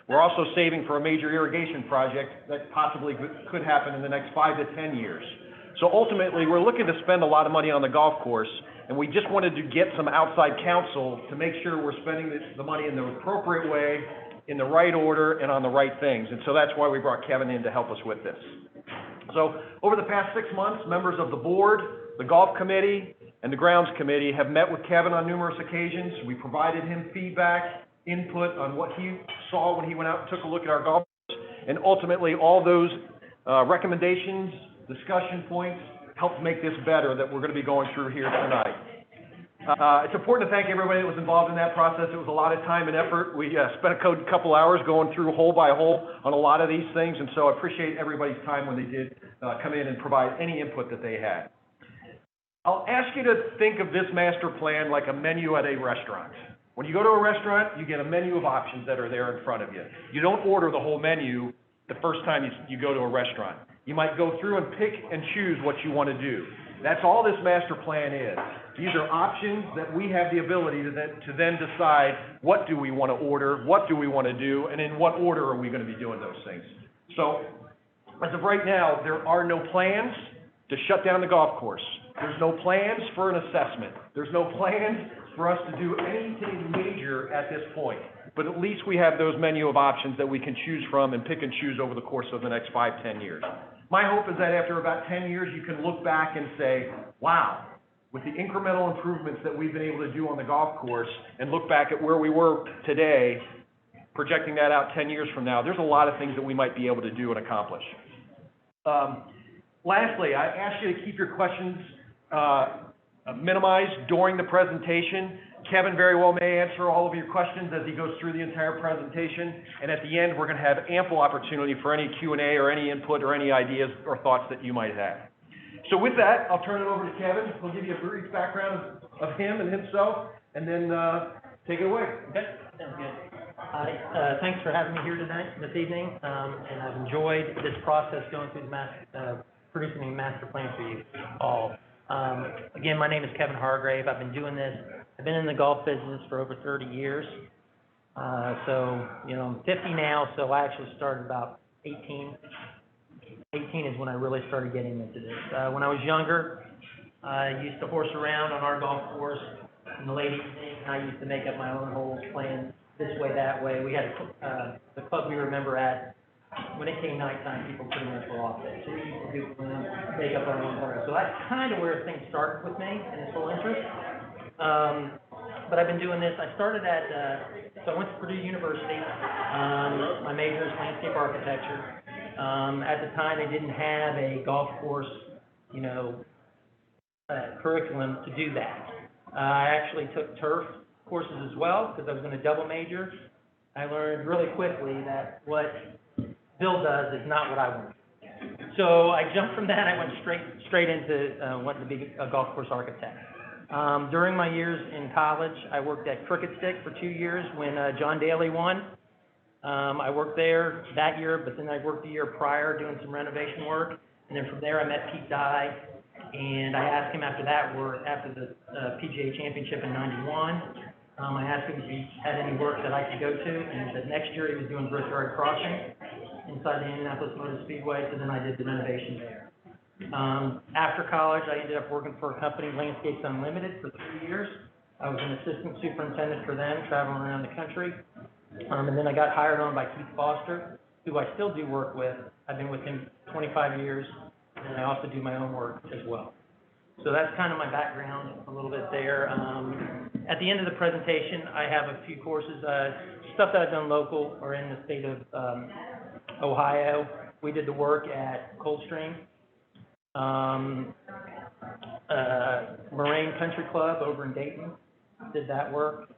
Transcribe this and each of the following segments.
We're also saving for a major irrigation project that possibly could happen in the next 5 to 10 years. So ultimately, we're looking to spend a lot of money on the golf course, and we just wanted to get some outside counsel to make sure we're spending the money in the appropriate way, in the right order, and on the right things. And so that's why we brought Kevin in to help us with this. So over the past 6 months, members of the board, the golf committee, and the grounds committee have met with Kevin on numerous occasions. We provided him feedback, input on what he saw when he went out and took a look at our golf course, and ultimately all those recommendations, discussion points helped make this better that we're going to be going through here tonight. It's important to thank everybody that was involved in that process. It was a lot of time and effort. We spent a couple hours going through hole by hole on a lot of these things, and so I appreciate everybody's time when they did come in and provide any input that they had. I'll ask you to think of this master plan like a menu at a restaurant. When you go to a restaurant, you get a menu of options that are there in front of you. You don't order the whole menu the first time you go to a restaurant. You might go through and pick and choose what you want to do. That's all this master plan is. These are options that we have the ability to then decide what do we want to order, what do we want to do, and in what order are we going to be doing those things. So as of right now, there are no plans to shut down the golf course. There's no plans for an assessment. There's no plans for us to do anything major at this point. But at least we have those menu of options that we can choose from and pick and choose over the course of the next 5, 10 years. My hope is that after about 10 years, you can look back and say, wow, with the incremental improvements that we've been able to do on the golf course and look back at where we were today, projecting that out 10 years from now, there's a lot of things that we might be able to do and accomplish. Lastly, I ask you to keep your questions minimized during the presentation. Kevin very well may answer all of your questions as he goes through the entire presentation, and at the end, we're going to have ample opportunity for any Q&A or any input or any ideas or thoughts that you might have. So with that, I'll turn it over to Kevin. He'll give you a brief background of him and himself, and then take it away. Okay, sounds good. Thanks for having me here tonight, this evening, and I've enjoyed this process going through the producing a master plan for you all. Again, my name is Kevin Hargrave. I've been doing this. I've been in the golf business for over 30 years. So, I'm 50 now, so I actually started about 18. 18 is when I really started getting into this. When I was younger, I used to horse around on our golf course in the late evening. I used to make up my own holes, playing this way, that way. We had the club we remember at, when it came nighttime, people pretty much were off it. So we used to make up our own holes. So that's kind of where things started with me and this whole interest. But I've been doing this. I started so I went to Purdue University. My major is landscape architecture. At the time, they didn't have a golf course, curriculum to do that. I actually took turf courses as well because I was in a double major. I learned really quickly that what Bill does is not what I want. So I jumped from that. I went straight into wanting to be a golf course architect. During my years in college, I worked at Crooked Stick for 2 years when John Daly won. I worked there that year, but then I worked the year prior doing some renovation work. And then from there, I met Pete Dye, and I asked him after the PGA Championship in '91, I asked him if he had any work that I could go to, and he said next year he was doing Brickyard Crossing inside the Indianapolis Motor Speedway, so then I did the renovation there. After college, I ended up working for a company, Landscapes Unlimited, for 3 years. I was an assistant superintendent for them, traveling around the country. And then I got hired on by Keith Foster, who I still do work with. I've been with him 25 years, and I also do my own work as well. So that's kind of my background a little bit there. At the end of the presentation, I have a few courses, stuff that I've done local or in the state of Ohio. We did the work at Coldstream. Moraine Country Club over in Dayton did that work.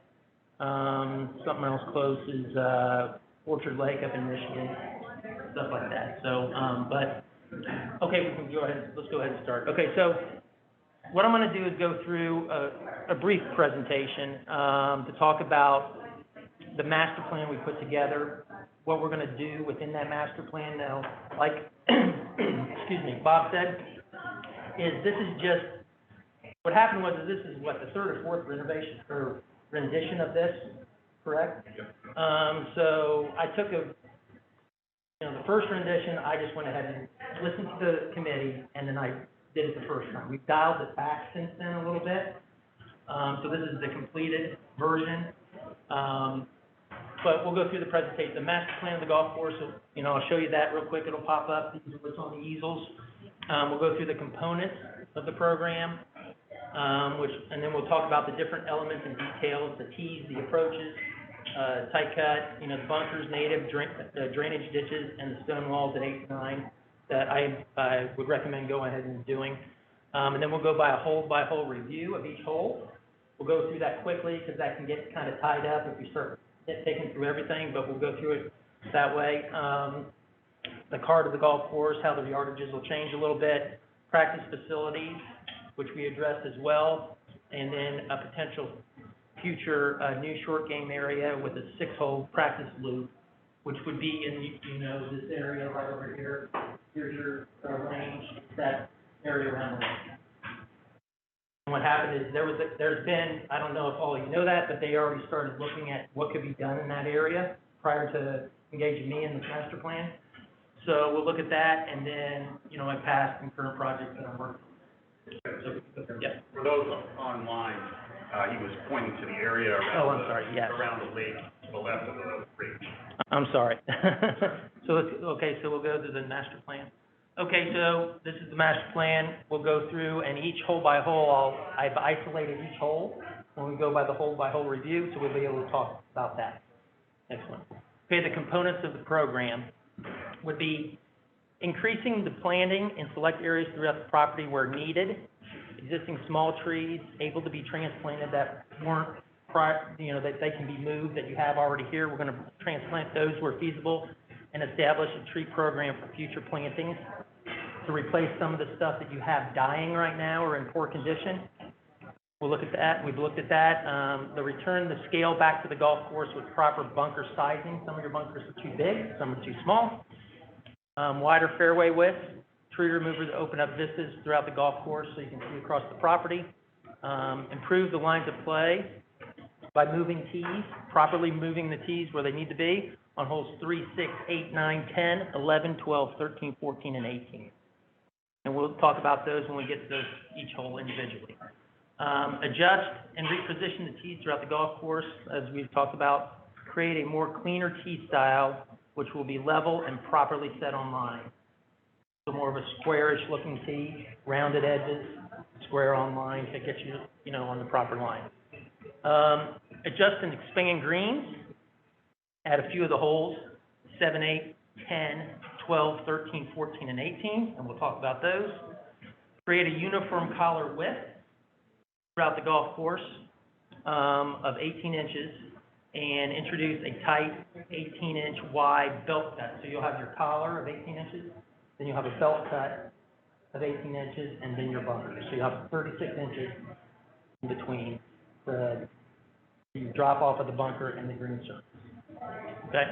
Something else close is Orchard Lake up in Michigan, stuff like that. So, okay, we can go ahead. Let's go ahead and start. Okay, so what I'm going to do is go through a brief presentation to talk about the master plan we put together, what we're going to do within that master plan. Now, like excuse me, Bob said, this is just what happened was this is what the third or fourth renovation or rendition of this. correct? So I took the first rendition, I just went ahead and listened to the committee, and then I did it the first time. We've dialed it back since then a little bit. So this is the completed version. But we'll go through the presentation. The master plan of the golf course, I'll show you that real quick. It'll pop up. These are what's on the easels. We'll go through the components of the program, and then we'll talk about the different elements and details, the tees, the approaches, tight cut, the bunkers, native drainage ditches, and the stone walls at 8 to 9 that I would recommend going ahead and doing. And then we'll go by a hole review of each hole. We'll go through that quickly because that can get kind of tied up if we start taking through everything, but we'll go through it that way. The card of the golf course, how the yardages will change a little bit, practice facilities, which we addressed as well, and then a potential future new short game area with a 6-hole practice loop, which would be in this area right over here. Here's your range, that area around the lake. What happened is there's been, I don't know if all of you know that, but they already started looking at what could be done in that area prior to engaging me in the master plan. So we'll look at that, and then, my past and current projects that I'm working on. So, yeah. For those online, he was pointing to the area around around the lake to the left of the bridge. I'm sorry. So we'll go to the master plan. Okay, so this is the master plan. We'll go through, and each hole by hole, I've isolated each hole when we go by the hole by hole review, so we'll be able to talk about that. Next one. Okay, the components of the program would be increasing the planting in select areas throughout the property where needed, existing small trees able to be transplanted that weren't, that they can be moved, that you have already here. We're going to transplant those where feasible and establish a tree program for future plantings to replace some of the stuff that you have dying right now or in poor condition. We'll look at that. We've looked at that. The return the scale back to the golf course with proper bunker sizing. Some of your bunkers are too big, some are too small. Wider fairway width, tree removers that open up vistas throughout the golf course so you can see across the property. Improve the lines of play by moving tees, properly moving the tees where they need to be on holes 3, 6, 8, 9, 10, 11, 12, 13, 14, and 18. And we'll talk about those when we get to those, each hole individually. Adjust and reposition the tees throughout the golf course, as we've talked about. Create a more cleaner tee style, which will be level and properly set on line. So more of a squarish looking tee, rounded edges, square on line to get you, on the proper line. Adjust and expand greens. Add a few of the holes, 7, 8, 10, 12, 13, 14, and 18, and we'll talk about those. Create a uniform collar width throughout the golf course of 18 inches, and introduce a tight 18-inch wide belt cut. So you'll have your collar of 18 inches, then you'll have a belt cut of 18 inches, and then your bunker. So you'll have 36 inches in between the drop off of the bunker and the green surface. Okay?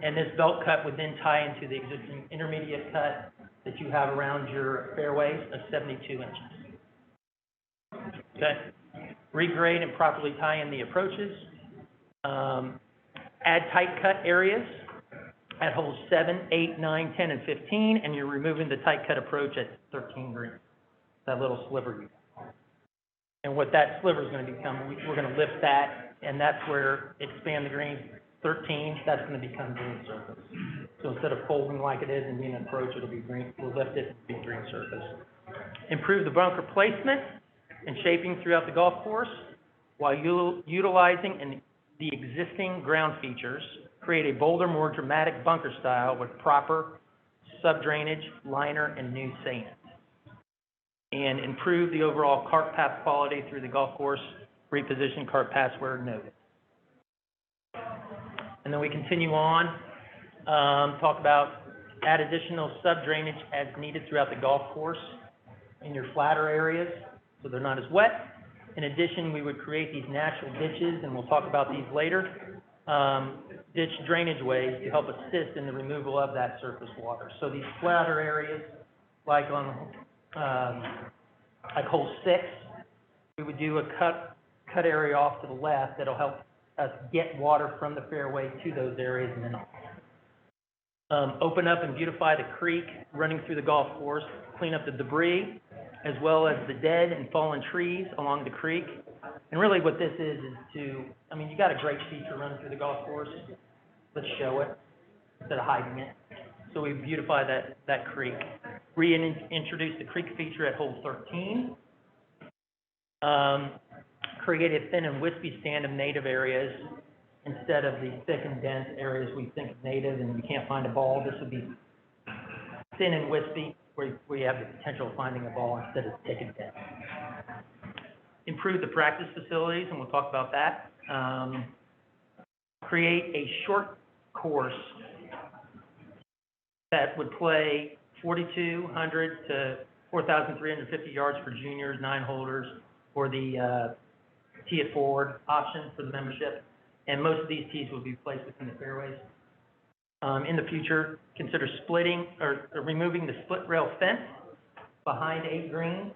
And this belt cut would then tie into the existing intermediate cut that you have around your fairways of 72 inches. Okay? Regrade and properly tie in the approaches. Add tight cut areas at holes 7, 8, 9, 10, and 15, and you're removing the tight cut approach at 13 green, that little sliver. And what that sliver is going to become, we're going to lift that, and that's where expand the green 13, that's going to become green surface. So instead of folding like it is and being an approach, it'll be green. We'll lift it and be green surface. Improve the bunker placement and shaping throughout the golf course while utilizing the existing ground features. Create a bolder, more dramatic bunker style with proper sub-drainage, liner, and new sand. And improve the overall cart path quality through the golf course. Reposition cart paths where noted. And then we continue on, talk about add additional sub-drainage as needed throughout the golf course in your flatter areas so they're not as wet. In addition, we would create these natural ditches, and we'll talk about these later, ditch drainage ways to help assist in the removal of that surface water. So these flatter areas, like on like hole 6, we would do a cut area off to the left that'll help us get water from the fairway to those areas and then off. Open up and beautify the creek running through the golf course, clean up the debris, as well as the dead and fallen trees along the creek. And really what this is you got a great feature running through the golf course. Let's show it instead of hiding it. So we beautify that creek. Reintroduce the creek feature at hole 13. Create a thin and wispy stand of native areas instead of the thick and dense areas we think of native and you can't find a ball. This would be thin and wispy where you have the potential of finding a ball instead of thick and dense. Improve the practice facilities, and we'll talk about that. Create a short course that would play 4,200 to 4,350 yards for juniors, 9-holders, or the tee it forward option for the membership. And most of these tees will be placed within the fairways. In the future, consider splitting or removing the split rail fence behind 8 greens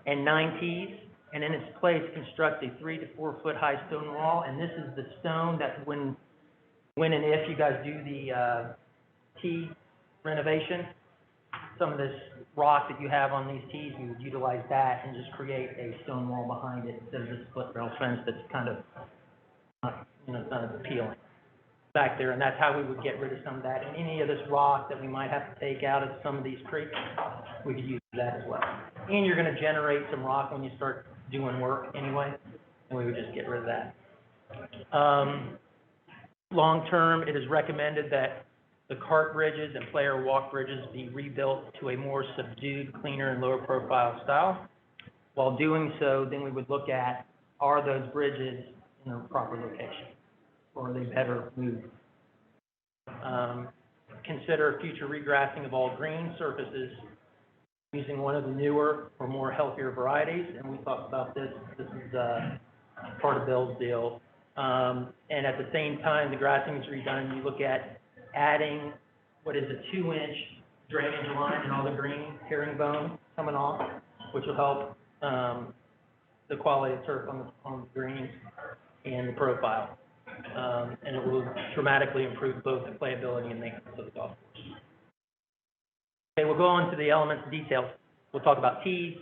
and 9 tees, and in its place, construct a 3 to 4 foot high stone wall. And this is the stone that when and if you guys do the tee renovation, some of this rock that you have on these tees, we would utilize that and just create a stone wall behind it instead of the split rail fence that's kind of, not as appealing back there. And that's how we would get rid of some of that. And any of this rock that we might have to take out of some of these creeks, we could use that as well. And you're going to generate some rock when you start doing work anyway, and we would just get rid of that. Long term, it is recommended that the cart bridges and player walk bridges be rebuilt to a more subdued, cleaner, and lower profile style. While doing so, then we would look at, are those bridges in the proper location, or are they better moved? Consider future regrassing of all green surfaces using one of the newer or more healthier varieties, and we talked about this. This is part of Bill's deal. And at the same time, the grassing is redone. You look at adding what is a 2-inch drainage line and all the green herringbone coming off, which will help the quality of turf on the greens and the profile. And it will dramatically improve both the playability and maintenance of the golf course. Okay, we'll go on to the elements and details. We'll talk about tees,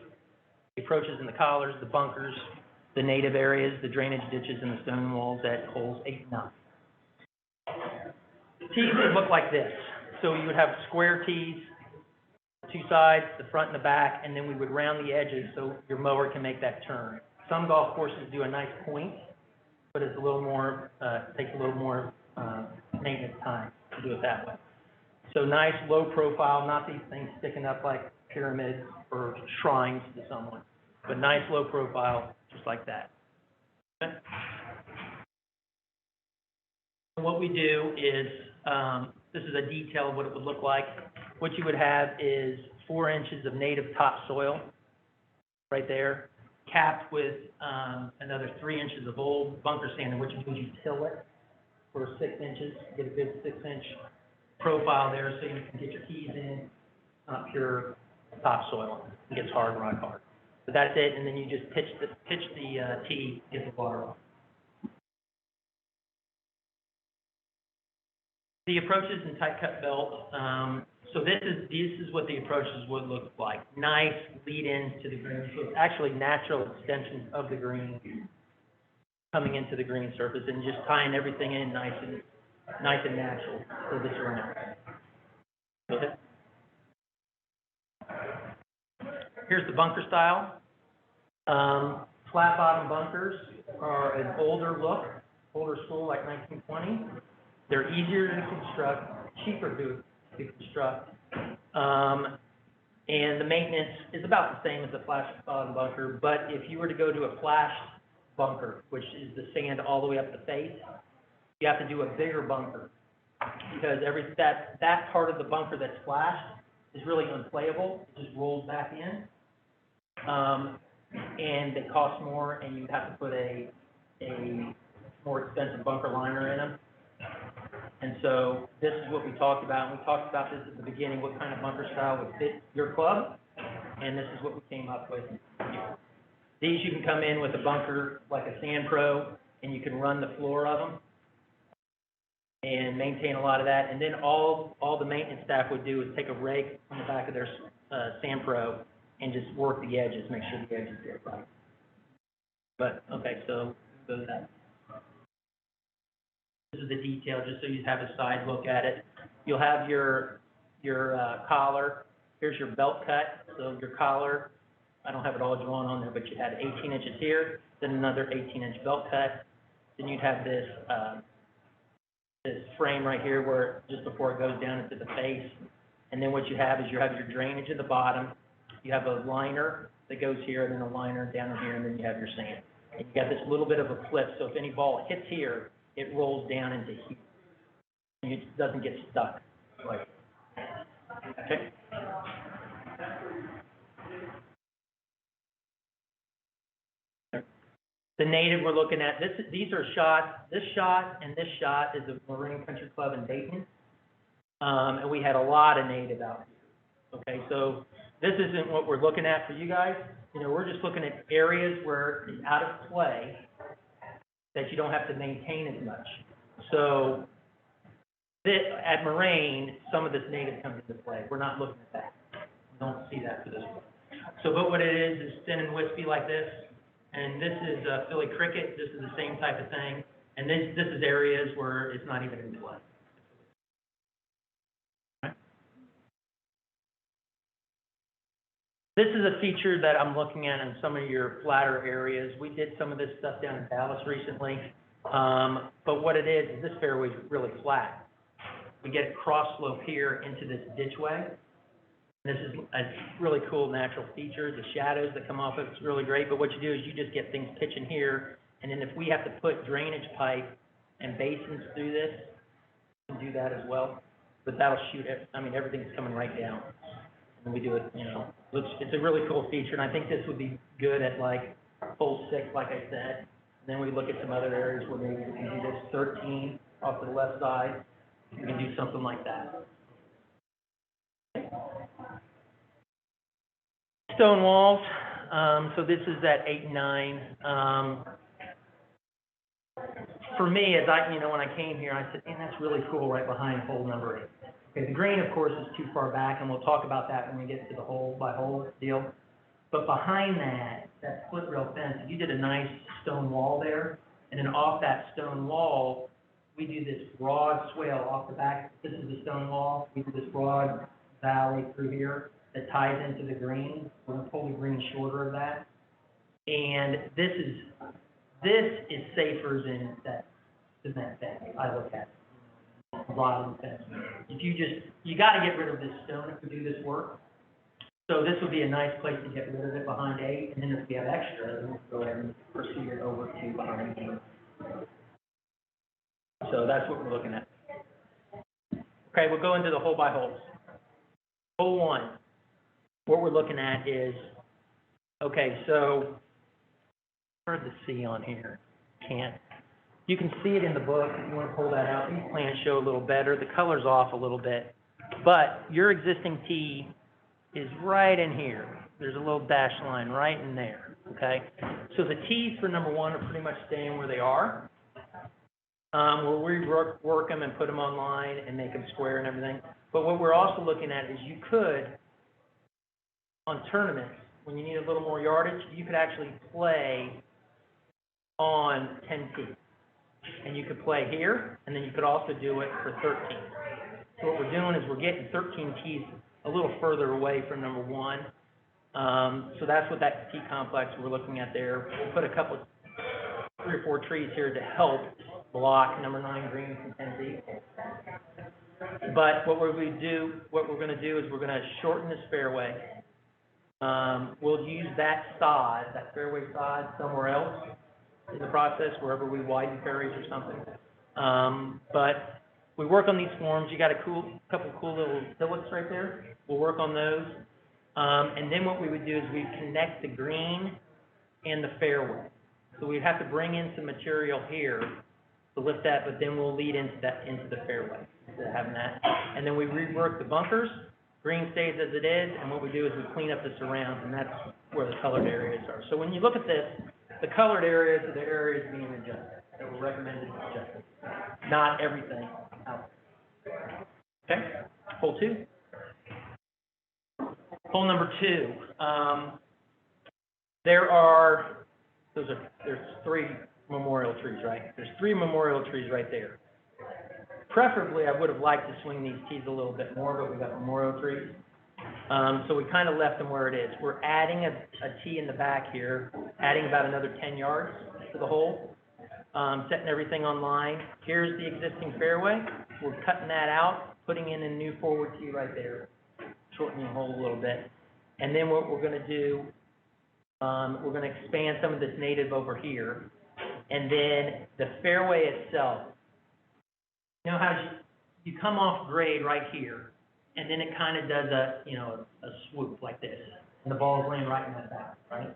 the approaches and the collars, the bunkers, the native areas, the drainage ditches, and the stone walls at holes 8 and 9. Tees would look like this. So you would have square tees, 2 sides, the front and the back, and then we would round the edges so your mower can make that turn. Some golf courses do a nice point, but it's a little more, takes a little more maintenance time to do it that way. So nice, low profile, not these things sticking up like pyramids or shrines to someone, but nice, low profile, just like that. Okay. What we do is, this is a detail of what it would look like. What you would have is 4 inches of native topsoil right there, capped with another 3 inches of old bunker sand, and what you do is you till it for 6 inches, get a good 6-inch profile there so you can get your keys in, not pure topsoil. It gets hard, rock hard. But that's it, and then you just pitch the tee, get the water off. The approaches and tight cut belt. So this is what the approaches would look like. Nice lead in to the green. So it's actually natural extensions of the green coming into the green surface and just tying everything in nice and natural for this round. Okay. Here's the bunker style. Flat bottom bunkers are an older school like 1920. They're easier to construct, cheaper to construct, and the maintenance is about the same as a flat bottom bunker, but if you were to go to a flashed bunker, which is the sand all the way up the face, you have to do a bigger bunker, because that part of the bunker that's flashed is really unplayable. It just rolls back in, and it costs more, and you have to put a more expensive bunker liner in them. And so this is what we talked about, and we talked about this at the beginning, what kind of bunker style would fit your club, and this is what we came up with here. These you can come in with a bunker like a Sand Pro and you can run the floor of them and maintain a lot of that. And then all the maintenance staff would do is take a rake on the back of their Sand Pro and just work the edges, make sure the edges get right. But, okay, so go to that. This is the detail, just so you have a side look at it. You'll have your collar. Here's your belt cut. So your collar, I don't have it all drawn on there, but you had 18 inches here, then another 18-inch belt cut. Then you'd have this frame right here where just before it goes down into the face. And then what you have is you have your drainage at the bottom. You have a liner that goes here, and then a liner down here, and then you have your sand. And you got this little bit of a flip, so if any ball hits here, it rolls down into here. And it doesn't get stuck. Okay. The native we're looking at, these are shots. This shot and this shot is the Marine Country Club in Dayton. And we had a lot of native out here. Okay, so this isn't what we're looking at for you guys. You know, we're just looking at areas where it's out of play that you don't have to maintain as much. So at Moraine, some of this native comes into play. We're not looking at that. We don't see that for this one. So, but what it is thin and wispy like this. And this is Philly cricket. This is the same type of thing. And this is areas where it's not even in play. This is a feature that I'm looking at in some of your flatter areas. We did some of this stuff down in Dallas recently. But what it is this fairway is really flat. We get a cross slope here into this ditchway. This is a really cool natural feature. The shadows that come off of it's really great. But what you do is you just get things pitching here. And then if we have to put drainage pipe and basins through this, we can do that as well. But that'll shoot it. I mean, everything's coming right down. And we do it, you know, it's a really cool feature. And I think this would be good at like hole 6, like I said. And then we look at some other areas where maybe we can do this 13 off to the left side. We can do something like that. Stone walls. So this is at 8 and 9. For me, as when I came here, I said, man, that's really cool right behind hole number 8. Okay, the green, of course, is too far back, and we'll talk about that when we get to the hole by hole deal. But behind that split rail fence, you did a nice stone wall there, and then off that stone wall, we do this broad swale off the back. This is the stone wall. We do this broad valley through here that ties into the green. We're going to pull the green shorter of that. And this is safer than that cement fence I look at. Bottom fence. If you got to get rid of this stone if we do this work. So this would be a nice place to get rid of it behind 8. And then if we have extra, then we'll go ahead and proceed it over to behind 8. So that's what we're looking at. Okay, we'll go into the hole by holes. Hole 1. What we're looking at is, okay, so hard to see on here. Can't. You can see it in the book. If you want to pull that out, these plans show a little better. The color's off a little bit. But your existing tee is right in here. There's a little dashed line right in there, okay? So the tees for number 1 are pretty much staying where they are. Where we work them and put them online and make them square and everything. But what we're also looking at is you could, on tournaments, when you need a little more yardage, you could actually play on 10 tees. And you could play here, and then you could also do it for 13. So what we're doing is we're getting 13 tees a little further away from number 1. So that's what that tee complex we're looking at there. We'll put 3 or 4 trees here to help block number 9 green from 10 feet. But what we're going to do is we're going to shorten this fairway. We'll use that sod, that fairway sod, somewhere else in the process, wherever we widen fairways or something. But we work on these forms. You got a couple cool little hillocks right there. We'll work on those. And then what we would do is we connect the green and the fairway. So we'd have to bring in some material here to lift that, but then we'll lead into the fairway, instead of having that. And then we rework the bunkers. Green stays as it is, and what we do is we clean up the surrounds, and that's where the colored areas are. So when you look at this, the colored areas are the areas being adjusted. or recommended adjustments. Not everything out there. Okay, hole 2. Hole number 2. There's 3 memorial trees, right? There's 3 memorial trees right there. Preferably, I would have liked to swing these tees a little bit more, but we got memorial trees. So we kind of left them where it is. We're adding a tee in the back here, adding about another 10 yards to the hole, setting everything on line. Here's the existing fairway. We're cutting that out, putting in a new forward tee right there, shortening the hole a little bit. And then what we're going to do, we're going to expand some of this native over here. And then the fairway itself, you know how you come off grade right here, and then it kind of does a swoop like this, and the ball's laying right in that back, right?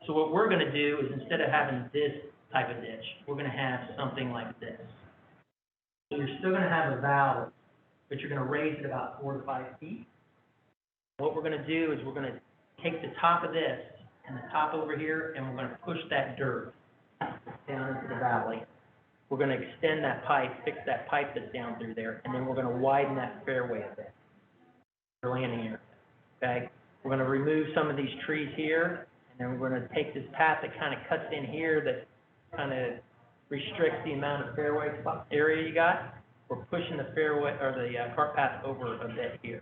So what we're going to do is instead of having this type of ditch, we're going to have something like this. So you're still going to have a valley, but you're going to raise it about 4 to 5 feet. What we're going to do is we're going to take the top of this and the top over here, and we're going to push that dirt down into the valley. We're going to extend that pipe, fix that pipe that's down through there, and then we're going to widen that fairway a bit. For landing area, okay? We're going to remove some of these trees here, and then we're going to take this path that kind of cuts in here that kind of restricts the amount of fairway area you got. We're pushing the fairway, or the cart path over a bit here.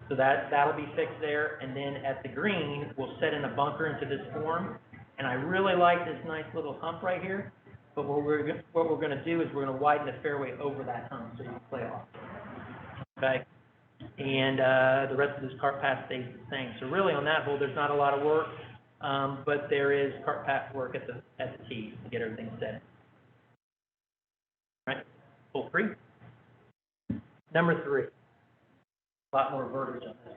So that'll be fixed there, and then at the green, we'll set in a bunker into this form, and I really like this nice little hump right here, but what we're going to do is we're going to widen the fairway over that hump so you can play off, okay? And the rest of this cart path stays the same. So really on that hole, there's not a lot of work, but there is cart path work at the tee to get everything set. All right, hole 3. Number 3. A lot more verbiage on this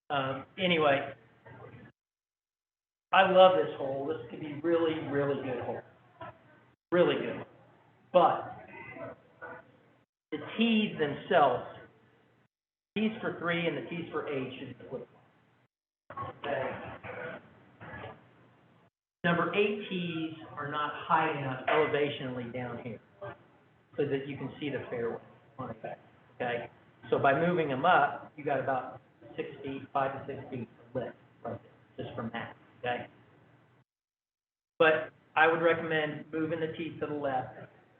one. Anyway, I love this hole. This could be really, really good hole. Really good. But the tees themselves, tees for 3 and the tees for 8 should be flipped. Okay. Number 8 tees are not high enough elevationally down here so that you can see the fairway on the back. Okay. So by moving them up, you got about 6 feet, 5 to 6 feet of lift right there, just from that. Okay. But I would recommend moving the tees to the left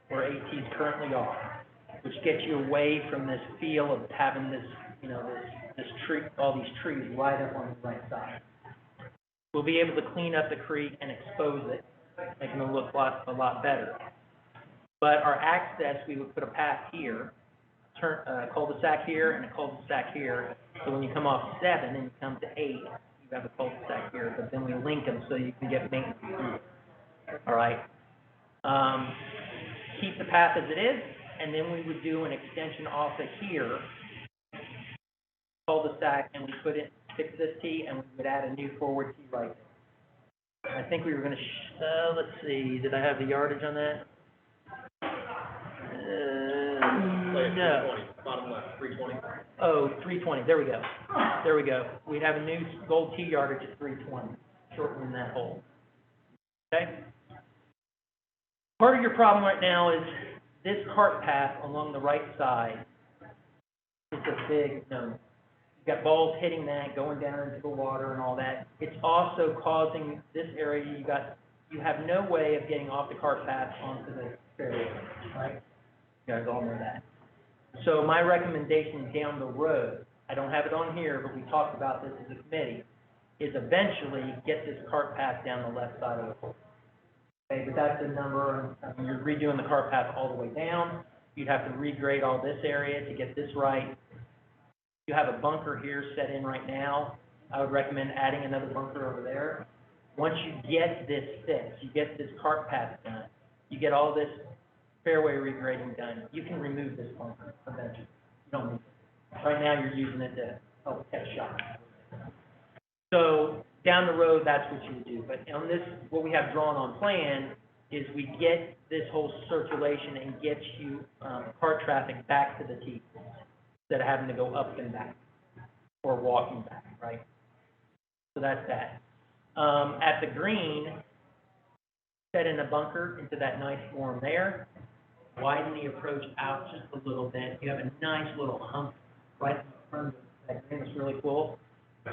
where 8 tees currently are, which gets you away from this feel of having this, this tree, all these trees right up on the right side. We'll be able to clean up the creek and expose it, making it look a lot better. But our access, we would put a path here, turn a cul-de-sac here and a cul-de-sac here. So when you come off 7 and you come to 8, you have a cul-de-sac here, but then we link them so you can get maintenance through it. All right. Keep the path as it is, and then we would do an extension off of here, cul-de-sac, and we fix this tee, and we would add a new forward tee right there. I think we were going to, let's see, did I have the yardage on that? No. Bottom left, 320. Oh, 320, there we go. There we go. We'd have a new gold tee yardage at 320, shortening that hole. Okay? Part of your problem right now is this cart path along the right side is a big no. You've got balls hitting that, going down into the water and all that. It's also causing this area, you have no way of getting off the cart path onto the fairway, right? You guys all know that. So my recommendation down the road, I don't have it on here, but we talked about this as a committee, is eventually get this cart path down the left side of the hole. Okay, but that's the number, you're redoing the cart path all the way down. You'd have to regrade all this area to get this right. You have a bunker here set in right now. I would recommend adding another bunker over there. Once you get this fixed, you get this cart path done, you get all this fairway regrading done, you can remove this bunker eventually. You don't need it. Right now, you're using it to help catch shots. So down the road, that's what you would do. But on this, what we have drawn on plan is we get this whole circulation and get you cart traffic back to the tee instead of having to go up and back or walking back, right? So that's that. At the green, set in a bunker into that nice form there, widen the approach out just a little bit. You have a nice little hump right in front of that green. It's really cool.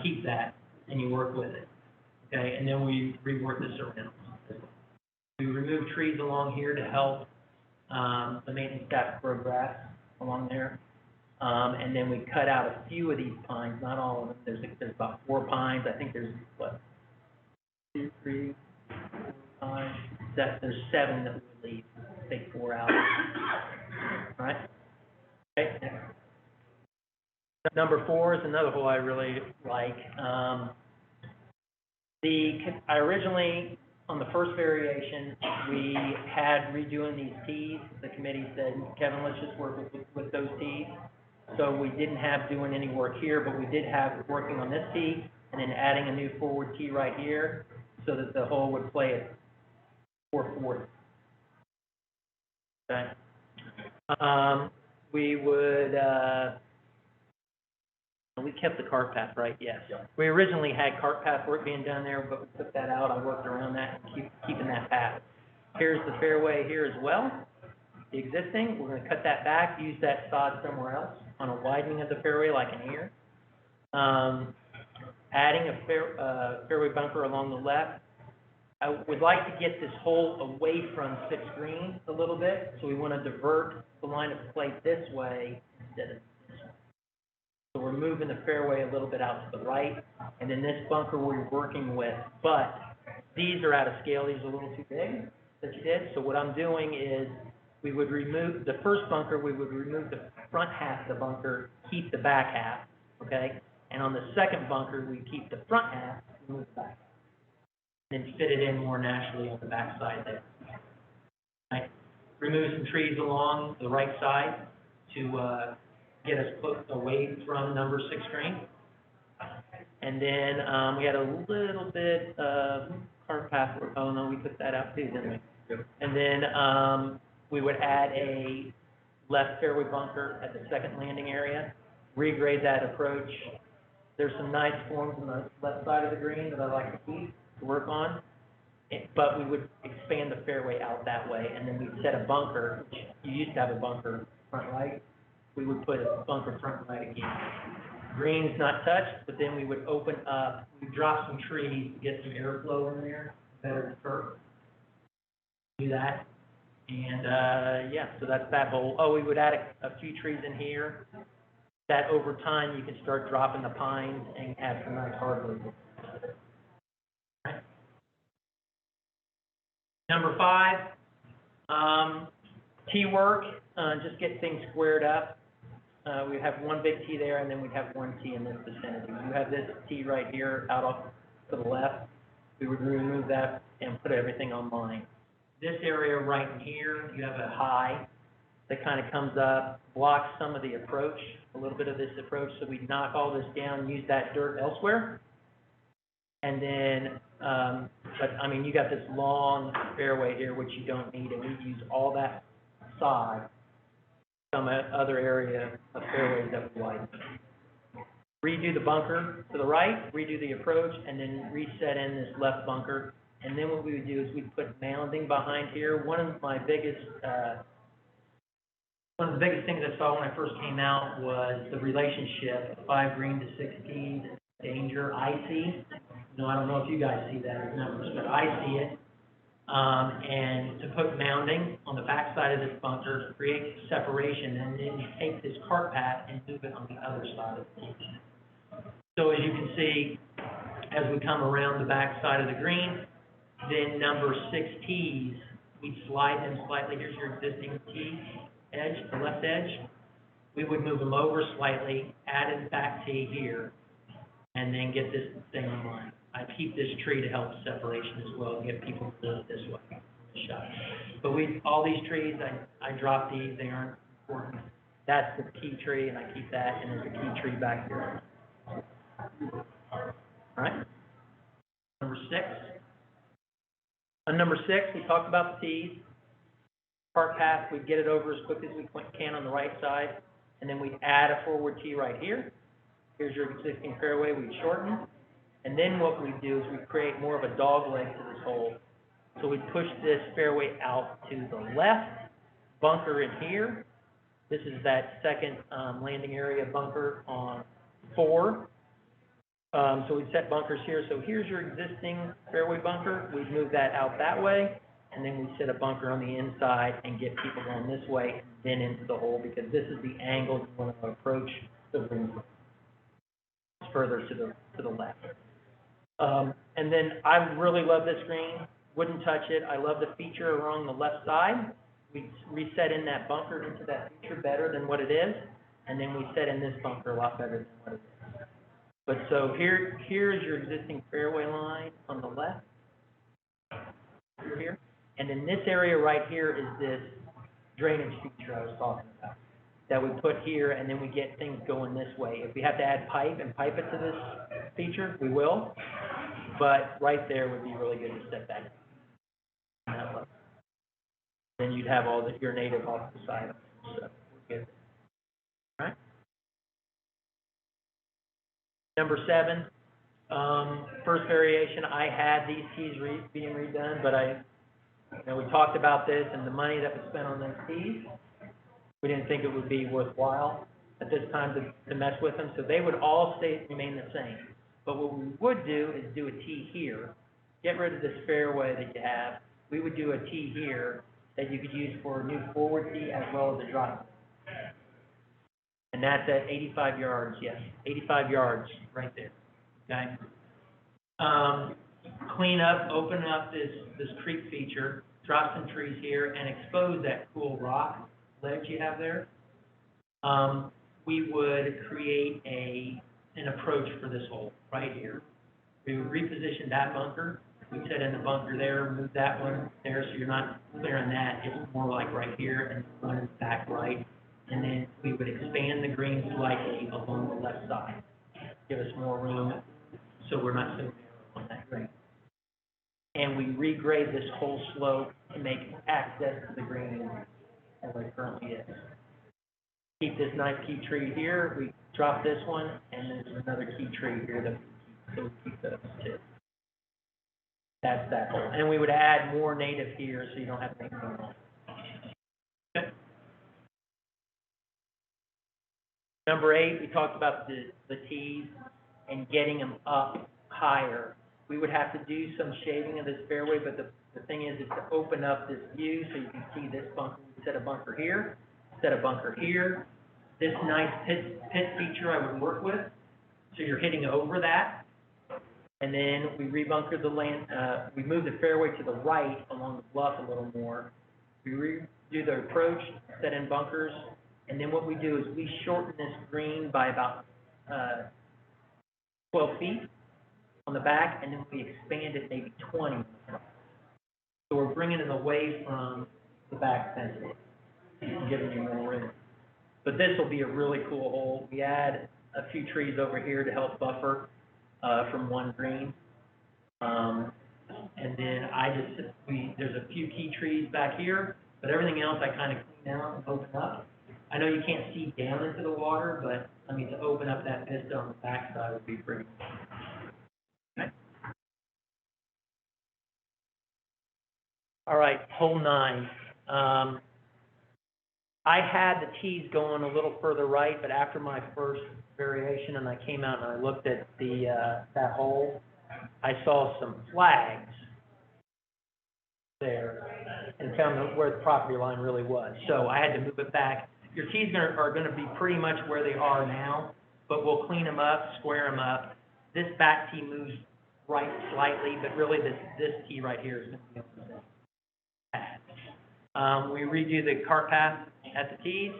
Keep that, and you work with it. Okay, and then we rework this around. We remove trees along here to help the maintenance staff grow grass along there. And then we cut out a few of these pines, not all of them. There's about 4 pines. I think there's, what, 2, 3, 4 pines. There's 7 that we would leave. Take 4 out. All right? Okay. Number 4 is another hole I really like. I originally, on the first variation, we had redoing these tees. The committee said, Kevin, let's just work with those tees. So we didn't have doing any work here, but we did have working on this tee and then adding a new forward tee right here so that the hole would play at 440. Okay. We would, we kept the cart path, right? Yes. Yeah. We originally had cart path work being done there, but we took that out. I worked around that and keeping that path. Here's the fairway here as well. The existing, we're going to cut that back, use that sod somewhere else on a widening of the fairway like in here. Adding a fairway bunker along the left. I would like to get this hole away from 6th green a little bit, so we want to divert the line of play this way instead of this way. So we're moving the fairway a little bit out to the right, and then this bunker we're working with, but these are out of scale. These are a little too big that you did. So what I'm doing is we would remove the first bunker, we would remove the front half of the bunker, keep the back half, okay? And on the second bunker, we keep the front half, remove the back half. And then fit it in more naturally on the back side there. Right? Remove some trees along the right side to get us close away from number 6 green. And then we had a little bit of cart path work. Oh no, we took that out too, didn't we? Yep. And then we would add a left fairway bunker at the second landing area, regrade that approach. There's some nice forms on the left side of the green that I like to keep to work on, but we would expand the fairway out that way, and then we'd set a bunker, which you used to have a bunker front right. We would put a bunker front right again. Green's not touched, but then we would open up, we'd drop some trees to get some airflow in there, better turf. Do that. And, yeah, so that's that hole. Oh, we would add a few trees in here. That over time, you can start dropping the pines and add some nice hardwood. Right. Number 5, tee work, just get things squared up. We have one big tee there, and then we'd have one tee in this vicinity. You have this tee right here out off to the left. We would remove that and put everything on line. This area right in here, you have a high that kind of comes up, blocks some of the approach, a little bit of this approach, so we knock all this down, use that dirt elsewhere. And then, but I mean, you got this long fairway here, which you don't need, and we use all that sod, some other area of fairways that we widen. Redo the bunker to the right, redo the approach, and then reset in this left bunker. And then what we would do is we'd put mounding behind here. One of the biggest things I saw when I first came out was the relationship, 5 green to 16, danger, I see. No, I don't know if you guys see that as numbers, but I see it. And to put mounding on the back side of this bunker to create separation, and then you take this cart path and move it on the other side of the tee. So as you can see, as we come around the back side of the green, then number 6 tees, we slide them slightly. Here's your existing tee edge, the left edge. We would move them over slightly, add a back tee here, and then get this thing on line. I keep this tree to help separation as well, get people to live this way, this shot. But all these trees, I drop these, they aren't important. That's the key tree, and I keep that, and there's a key tree back here. All right? Number 6. On number 6, we talked about the tees. Cart path, we'd get it over as quick as we can on the right side, and then we'd add a forward tee right here. Here's your existing fairway, we'd shorten. And then what we do is we create more of a dog leg to this hole. So we push this fairway out to the left, bunker in here. This is that second, landing area bunker on 4. So we set bunkers here. So here's your existing fairway bunker. We move that out that way, and then we set a bunker on the inside and get people going this way, and then into the hole, because this is the angle you want to approach the green from. It's further to the left. And then I really love this green. Wouldn't touch it. I love the feature along the left side. We reset in that bunker into that feature better than what it is, and then we set in this bunker a lot better than what it is. But so here's your existing fairway line on the left, here, and then this area right here is this drainage feature I was talking about that we put here, and then we get things going this way. If we have to add pipe and pipe it to this feature, we will, but right there would be really good to set that on that level. Then you'd have all your native off the side, so we're good. All right. Number 7, first variation, I had these tees being redone, but we talked about this and the money that was spent on those tees. We didn't think it would be worthwhile at this time to mess with them, so they would all remain the same. But what we would do is do a tee here, get rid of this fairway that you have. We would do a tee here that you could use for a new forward tee as well as a drop. And that's at 85 yards, yes, 85 yards right there, okay? Clean up, open up this creek feature, drop some trees here, and expose that cool rock ledge you have there. We would create an approach for this hole right here. We would reposition that bunker. We set in the bunker there, move that one there, so you're not clearing that. It's more like right here, and one is back right. And then we would expand the green slightly along the left side. Give us more room, so we're not so narrow on that green. And we regrade this whole slope to make access to the green as it currently is. Keep this nice key tree here. We drop this one, and there's another key tree here that we keep those two. That's that hole. And we would add more native here, so you don't have to make them wrong. Okay. Number 8, we talked about the tees and getting them up higher. We would have to do some shading of this fairway, but the thing is to open up this view so you can see this bunker. We set a bunker here, set a bunker here. This nice pit feature I would work with, so you're hitting over that. And then we rebunker the land, we move the fairway to the right along the bluff a little more. We redo the approach, set in bunkers, and then what we do is we shorten this green by about 12 feet on the back, and then we expand it maybe 20. So we're bringing it away from the back fence and giving you more room. But this will be a really cool hole. We add a few trees over here to help buffer from one green. And then there's a few key trees back here, but everything else I kind of clean out and open up. I know you can't see down into the water, but I mean, to open up that vista on the backside would be pretty cool. Okay. All right, hole 9. I had the tees going a little further right, but after my first variation and I came out and I looked at that hole, I saw some flags there and found where the property line really was. So I had to move it back. Your tees are going to be pretty much where they are now, but we'll clean them up, square them up. This back tee moves right slightly, but really this tee right here is going to be on the path. We redo the cart path at the tees,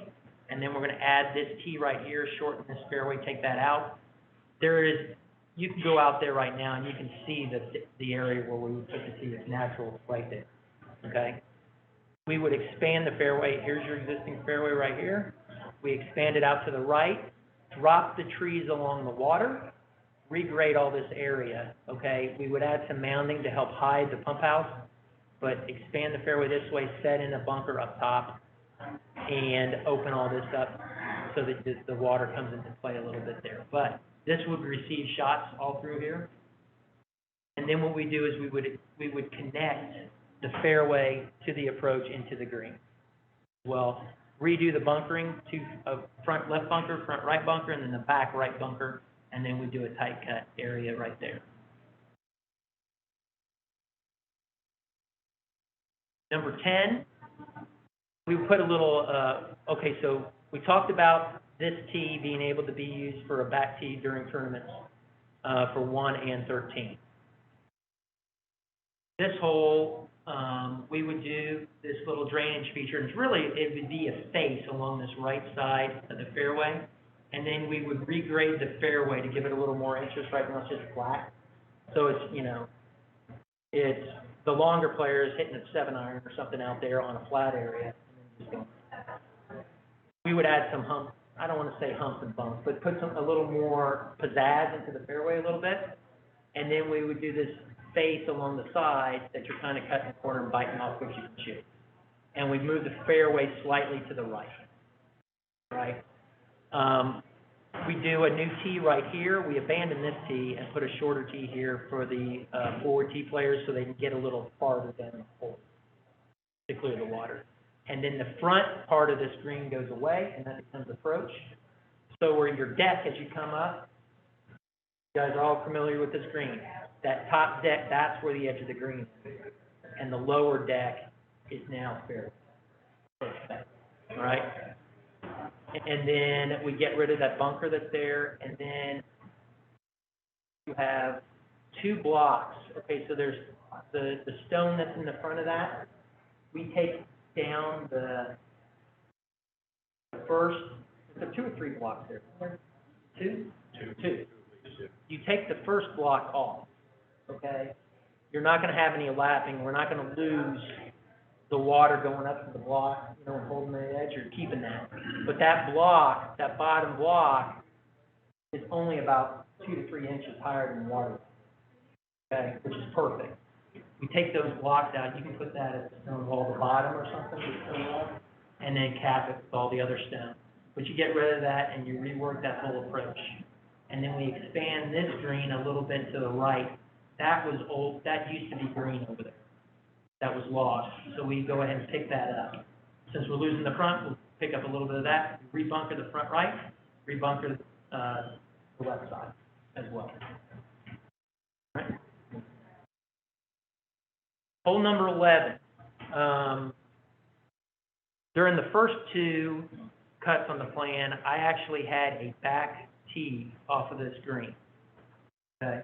and then we're going to add this tee right here, shorten this fairway, take that out. You can go out there right now and you can see the area where we would put the tee is natural right there, okay? We would expand the fairway. Here's your existing fairway right here. We expand it out to the right, drop the trees along the water, regrade all this area, okay? We would add some mounding to help hide the pump house, but expand the fairway this way, set in a bunker up top, and open all this up so that the water comes into play a little bit there. But this would receive shots all through here. And then what we do is we would connect the fairway to the approach into the green. Well, redo the bunkering to a front left bunker, front right bunker, and then the back right bunker, and then we do a tight cut area right there. Number 10, we put a little, okay, so we talked about this tee being able to be used for a back tee during tournaments for 1 and 13. This hole, we would do this little drainage feature, and it would be a face along this right side of the fairway, and then we would regrade the fairway to give it a little more interest. Right now it's just flat, so it's, you know, it's the longer players hitting a 7-iron or something out there on a flat area, and then just going. We would add some hump, I don't want to say humps and bumps, but put a little more pizzazz into the fairway a little bit, and then we would do this face along the side that you're kind of cutting the corner and biting off which you can shoot. And we move the fairway slightly to the right, right? We do a new tee right here. We abandon this tee and put a shorter tee here for the forward tee players so they can get a little farther down the hole to clear the water. And then the front part of this green goes away, and that becomes approach. So where your deck, as you come up, you guys are all familiar with this green. That top deck, that's where the edge of the green is. And the lower deck is now fairway. Perfect. All right? And then we get rid of that bunker that's there, and then you have 2 blocks. Okay, so there's the stone that's in the front of that. We take down the first, there are 2 or 3 blocks there. 2? 2. You take the first block off, okay? You're not going to have any lapping. We're not going to lose the water going up to the block, you know, and holding the edge. You're keeping that. But that block, that bottom block, is only about 2 to 3 inches higher than water, okay, which is perfect. We take those blocks out. You can put that at the stone wall at the bottom or something, and then cap it with all the other stone. But you get rid of that and you rework that whole approach. And then we expand this green a little bit to the right. That was old. That used to be green over there. That was lost. So we go ahead and pick that up. Since we're losing the front, we'll pick up a little bit of that. Rebunker the front right. Rebunker the left side as well. All right. Hole number 11. During the first 2 cuts on the plan, I actually had a back tee off of this green. Okay.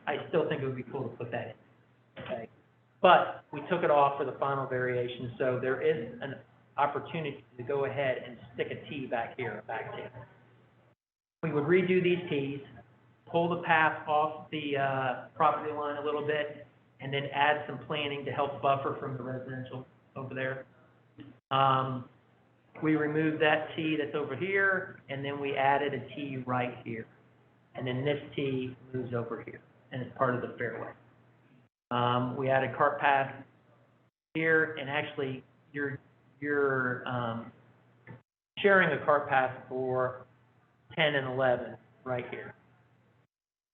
I still think it would be cool to put that in. Okay. But we took it off for the final variation, so there is an opportunity to go ahead and stick a tee back here, a back tee. We would redo these tees, pull the path off the property line a little bit, and then add some planting to help buffer from the residential over there. We removed that tee that's over here, and then we added a tee right here. And then this tee moves over here, and it's part of the fairway. We added cart path here, and actually you're sharing a cart path for 10 and 11 right here.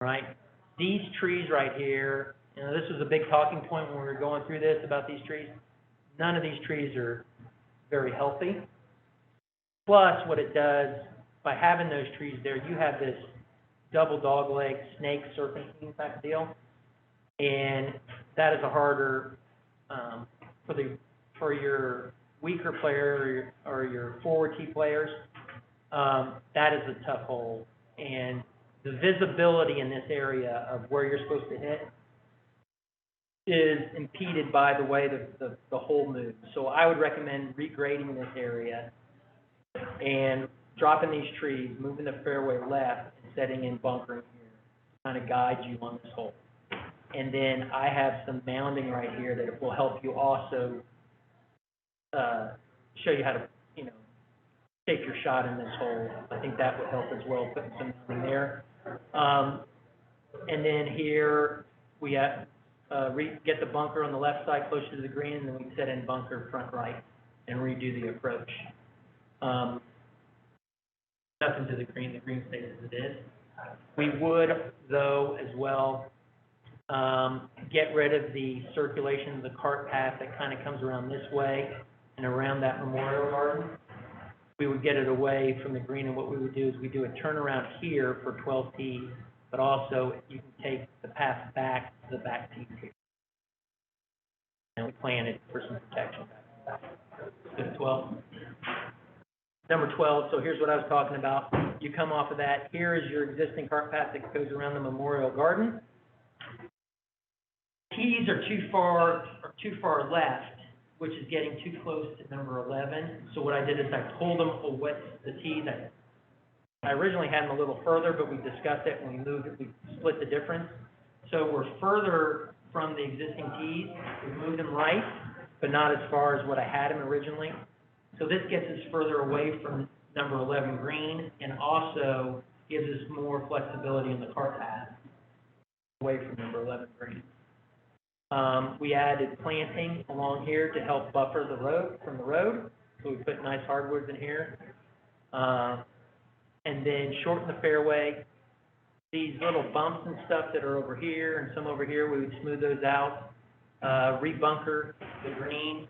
All right? These trees right here, you know, this was a big talking point when we were going through this about these trees. None of these trees are very healthy. Plus, what it does, by having those trees there, you have this double dogleg snake serpentine type deal. And that is a harder, for your weaker player or your forward tee players, that is a tough hole. And the visibility in this area of where you're supposed to hit is impeded by the way the hole moves. So I would recommend regrading this area and dropping these trees, moving the fairway left, and setting in bunkering here to kind of guide you on this hole. And then I have some mounding right here that will help you also show you how to, you know, take your shot in this hole. I think that would help as well, putting some mounding there. And then here we have, get the bunker on the left side closer to the green, and then we set in bunker front right and redo the approach. Nothing to the green stays as it is. We would, though, as well, get rid of the circulation of the cart path that kind of comes around this way and around that memorial garden. We would get it away from the green, and what we would do is we do a turnaround here for 12 tees, but also you can take the path back to the back tees here. And we plan it for some protection back. Let's go to 12. Number 12, so here's what I was talking about. You come off of that. Here is your existing cart path that goes around the memorial garden. Tees are too far left, which is getting too close to number 11. So what I did is I pulled them away, the tees. I originally had them a little further, but we discussed it when we moved it, we split the difference. So we're further from the existing tees. We moved them right, but not as far as what I had them originally. So this gets us further away from number 11 green, and also gives us more flexibility in the cart path away from number 11 green. We added planting along here to help buffer the road from the road. So we put nice hardwoods in here. And then shorten the fairway. These little bumps and stuff that are over here and some over here, we would smooth those out. Rebunker the green.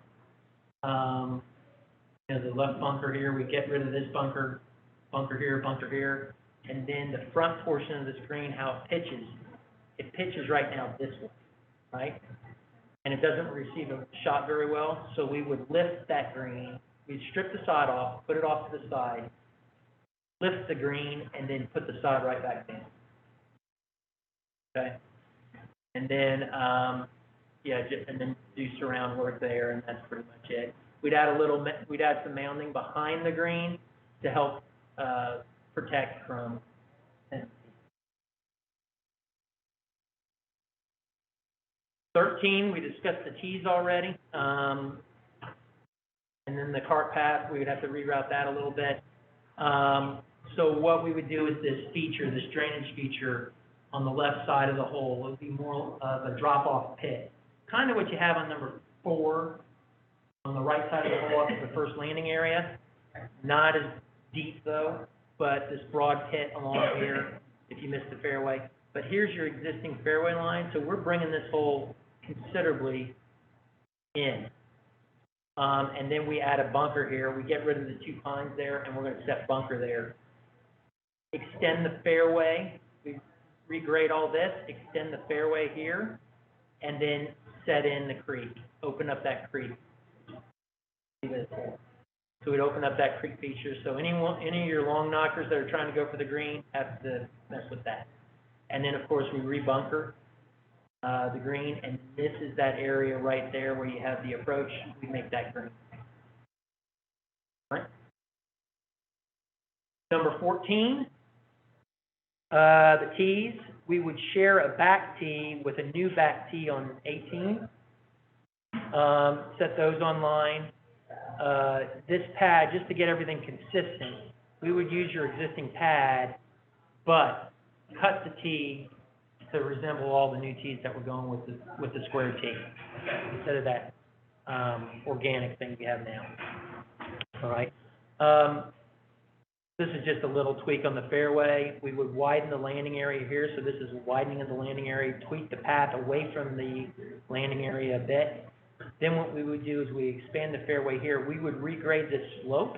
The left bunker here, we get rid of this bunker, bunker here. And then the front portion of this green, how it pitches right now this way, right? And it doesn't receive a shot very well, so we would lift that green, we'd strip the sod off, put it off to the side, lift the green, and then put the sod right back down. Okay? And then, and then do surround work there, and that's pretty much it. We'd add some mounding behind the green to help protect from. 13, we discussed the tees already. And then the cart path, we would have to reroute that a little bit. So what we would do is this drainage feature on the left side of the hole, it would be more of a drop-off pit. Kind of what you have on number 4, on the right side of the hole up to the first landing area. Not as deep though, but this broad pit along here if you miss the fairway. But here's your existing fairway line, so we're bringing this hole considerably in. And then we add a bunker here. We get rid of the 2 pines there, and we're going to set bunker there. Extend the fairway. We regrade all this, extend the fairway here, and then set in the creek. Open up that creek. So we'd open up that creek feature. So any of your long knockers that are trying to go for the green have to mess with that. And then, of course, we rebunker the green, and this is that area right there where you have the approach. We make that green. All right. Number 14, the tees. We would share a back tee with a new back tee on 18. Set those online. This pad, just to get everything consistent, we would use your existing pad, but cut the tee to resemble all the new tees that we're going with the square tee, instead of that organic thing we have now. All right. This is just a little tweak on the fairway. We would widen the landing area here, so this is a widening of the landing area, tweak the path away from the landing area a bit. Then what we would do is we expand the fairway here. We would regrade this slope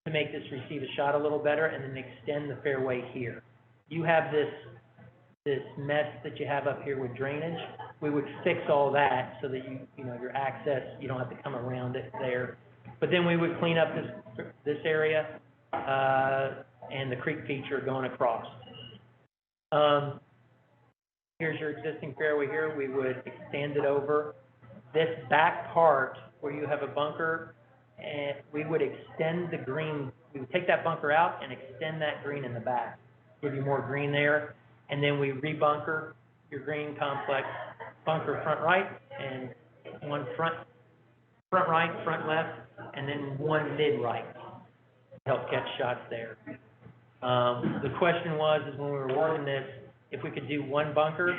to make this receive a shot a little better, and then extend the fairway here. You have this mess that you have up here with drainage. We would fix all that so that your access, you don't have to come around it there. But then we would clean up this area and the creek feature going across. Here's your existing fairway here. We would extend it over. This back part where you have a bunker, and we would extend the green. We would take that bunker out and extend that green in the back, give you more green there. And then we rebunker your green complex, bunker front right, and one front right, front left, and then one mid right to help catch shots there. The question is when we were working this, if we could do one bunker.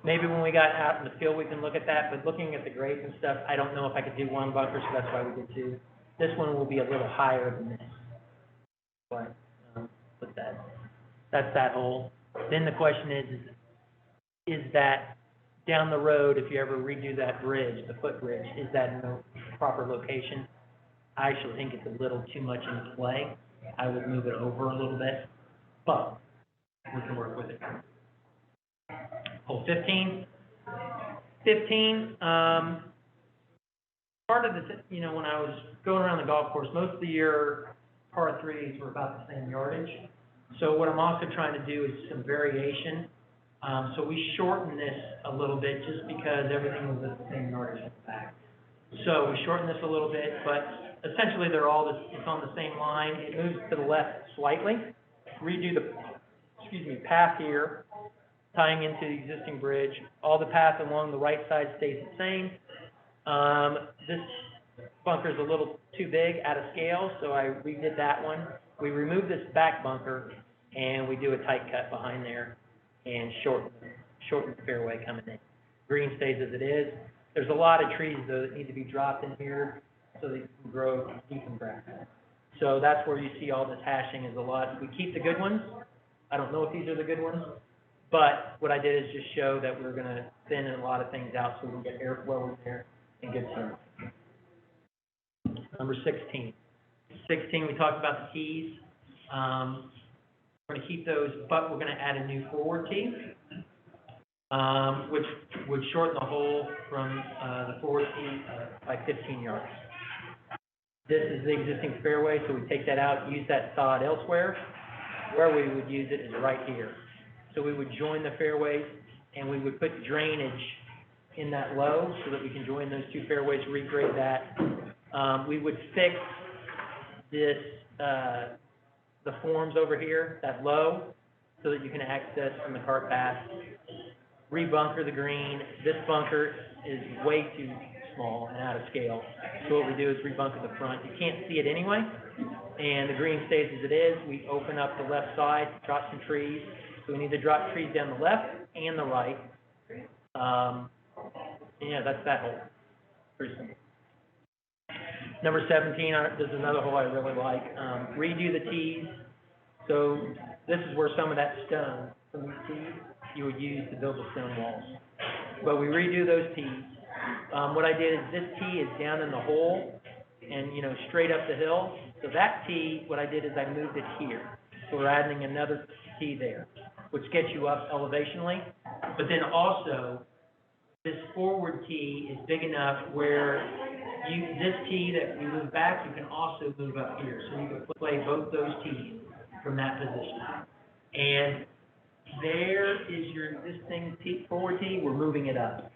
Maybe when we got out in the field, we can look at that, but looking at the grades and stuff, I don't know if I could do one bunker, so that's why we did 2. This one will be a little higher than this. But, put that. That's that hole. Then the question is that down the road, if you ever redo that bridge, the footbridge, is that in the proper location? I actually think it's a little too much in play. I would move it over a little bit, but we can work with it. Hole 15. 15, part of the, when I was going around the golf course, most of the year, par threes were about the same yardage. So what I'm also trying to do is some variation. So we shortened this a little bit just because everything was at the same yardage in the back. So we shortened this a little bit, but essentially they're all, it's on the same line. It moves to the left slightly. Redo the, path here, tying into the existing bridge. All the path along the right side stays the same. This bunker's a little too big, out of scale, so I redid that one. We removed this back bunker, and we do a tight cut behind there and shorten the fairway coming in. Green stays as it is. There's a lot of trees, though, that need to be dropped in here so they can grow deep in grass. So that's where you see all this hashing is a lot. We keep the good ones. I don't know if these are the good ones, but what I did is just show that we're going to thin a lot of things out so we can get airflow in there and good service. Number 16. 16, we talked about the tees. We're going to keep those, but we're going to add a new forward tee, which would shorten the hole from the forward tee by 15 yards. This is the existing fairway, so we take that out, use that sod elsewhere. Where we would use it is right here. So we would join the fairways, and we would put drainage in that low so that we can join those two fairways, regrade that. We would fix this, the forms over here, that low, so that you can access from the cart path. Rebunker the green. This bunker is way too small and out of scale. So what we do is rebunker the front. You can't see it anyway, and the green stays as it is. We open up the left side, drop some trees. So we need to drop trees down the left and the right. Yeah, that's that hole. Pretty simple. Number 17, this is another hole I really like. Redo the tees. So this is where some of that stone from these tees you would use to build the stone walls. But we redo those tees. What I did is this tee is down in the hole and, straight up the hill. So that tee, what I did is I moved it here. So we're adding another tee there, which gets you up elevationally. But then also, this forward tee is big enough where this tee that we move back, you can also move up here. So you can play both those tees from that position. And there is your existing tee, forward tee. We're moving it up.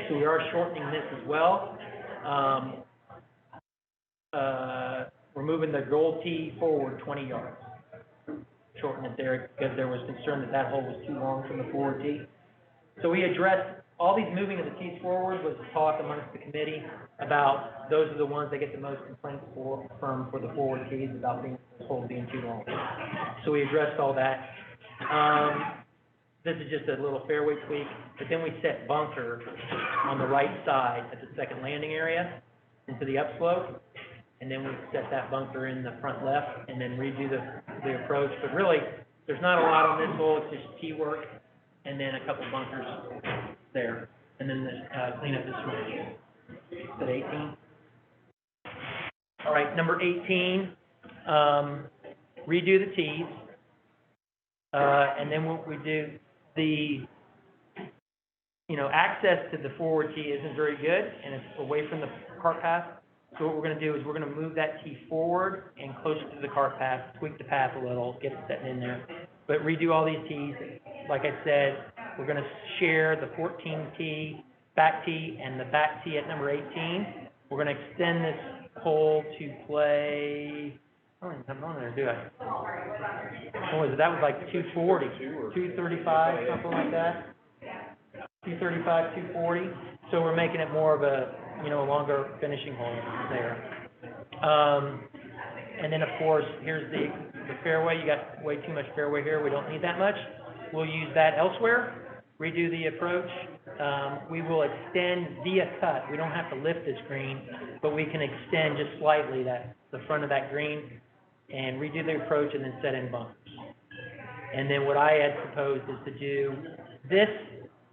So we are shortening this as well. We're moving the gold tee forward 20 yards. Shorten it there because there was concern that that hole was too long from the forward tee. So we addressed all these moving of the tees forward was a talk amongst the committee about those are the ones that get the most complaints for the forward tees about the hole being too long. So we addressed all that. This is just a little fairway tweak, but then we set bunker on the right side at the second landing area into the upslope, and then we set that bunker in the front left, and then redo the approach. But really, there's not a lot on this hole. It's just tee work, and then a couple bunkers there, and then clean up the swing. Is that 18? All right, number 18, redo the tees, and then what we do, access to the forward tee isn't very good, and it's away from the cart path. So what we're going to do is we're going to move that tee forward and closer to the cart path, tweak the path a little, get it set in there. But redo all these tees. Like I said, we're going to share the 14 tee, back tee, and the back tee at number 18. We're going to extend this hole to play, I don't even have it on there, do I? What was it? That was like 240, 235, something like that. 235, 240. So we're making it more of a, longer finishing hole there. And then, of course, here's the fairway. You got way too much fairway here. We don't need that much. We'll use that elsewhere. Redo the approach. We will extend via cut. We don't have to lift this green, but we can extend just slightly the front of that green and redo the approach and then set in bunkers. And then what I had proposed is to do, this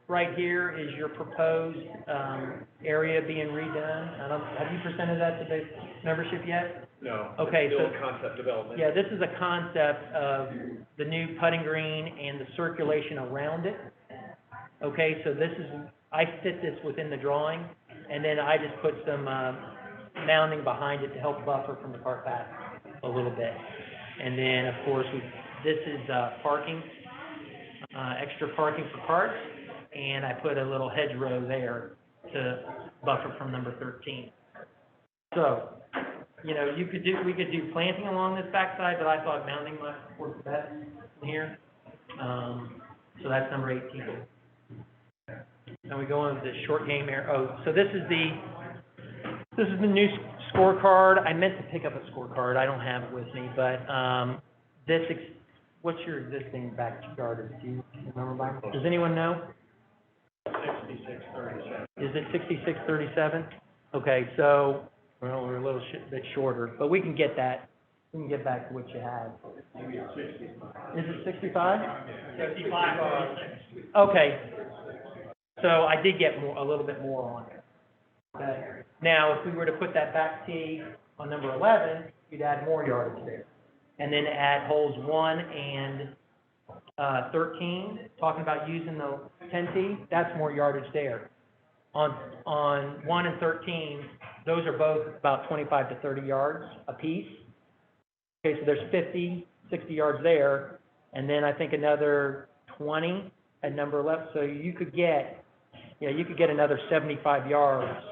right here is your proposed, area being redone. Have you presented that to the membership yet? No. Okay, It's still so- concept development. Yeah, this is a concept of the new putting green and the circulation around it. Okay, so this is, I fit this within the drawing, and then I just put some, mounding behind it to help buffer from the cart path a little bit. And then, of course, this is, parking, extra parking for carts, and I put a little hedgerow there to buffer from number 13. So, you know, we could do planting along this backside, but I thought mounding might work best here. So that's number 18. Now we go on to the short game area. Oh, so this is the new scorecard. I meant to pick up a scorecard. I don't have it with me, but, what's your existing backyard? Do you remember, Byron? Does anyone know? 6637. Is it 6637? Okay, so, well, we're a little bit shorter, but we can get that. We can get back to what you had. Maybe it's 65. Is it 65? 65. Okay. So I did get a little bit more on it. Okay. Now, if we were to put that back tee on number 11, you'd add more yardage there. And then add holes 1 and 13, talking about using the 10T, that's more yardage there. On 1 and 13, those are both about 25 to 30 yards apiece. Okay, so there's 50, 60 yards there, and then I think another 20 at number 11. So you could get another 75 yards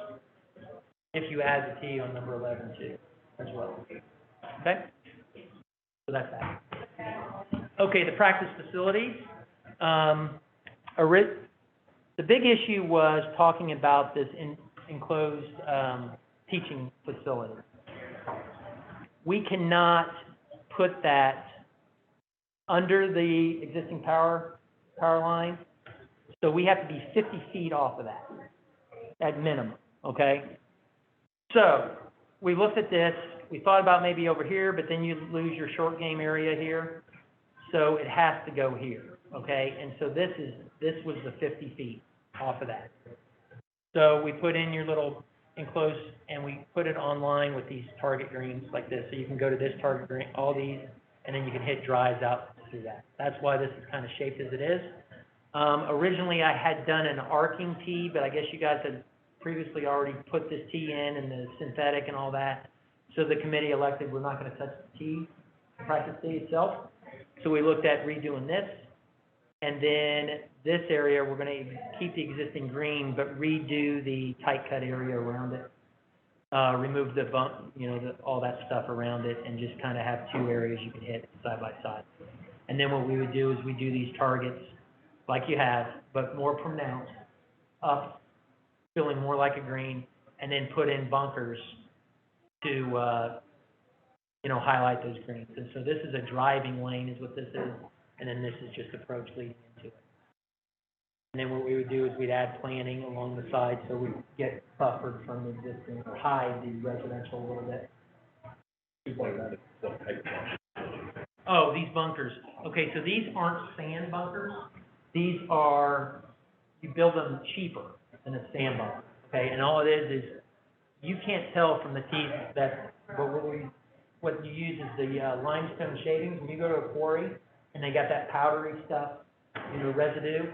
if you add the T on number 11 too, as well. Okay? So that's that. Okay, the practice facilities. The big issue was talking about this enclosed teaching facility. We cannot put that under the existing power line, so we have to be 50 feet off of that, at minimum, okay? So, we looked at this, we thought about maybe over here, but then you lose your short game area here, so it has to go here, okay? And so this was the 50 feet off of that. So we put in your little enclosed, and we put it online with these target greens like this, so you can go to this target green, all these, and then you can hit drives out through that. That's why this is kind of shaped as it is. Originally, I had done an arcing tee, but I guess you guys had previously already put this tee in and the synthetic and all that. So the committee elected we're not going to touch the tee, the practice tee itself. So we looked at redoing this. And then this area, we're going to keep the existing green, but redo the tight cut area around it. Remove the bump, all that stuff around it, and just kind of have 2 areas you can hit side by side. And then what we would do is we do these targets like you have, but more pronounced, up, feeling more like a green, and then put in bunkers to, highlight those greens. And so this is a driving lane is what this is, and then this is just approach leading into it. And then what we would do is we'd add planting along the side so we get buffered from the existing, hide the residential a little bit. Oh, these bunkers. Okay, so these aren't sand bunkers. These are, you build them cheaper than a sand bunker, okay? And all it is you can't tell from the teeth that what you use is the limestone shavings. When you go to a quarry and they got that powdery stuff, residue,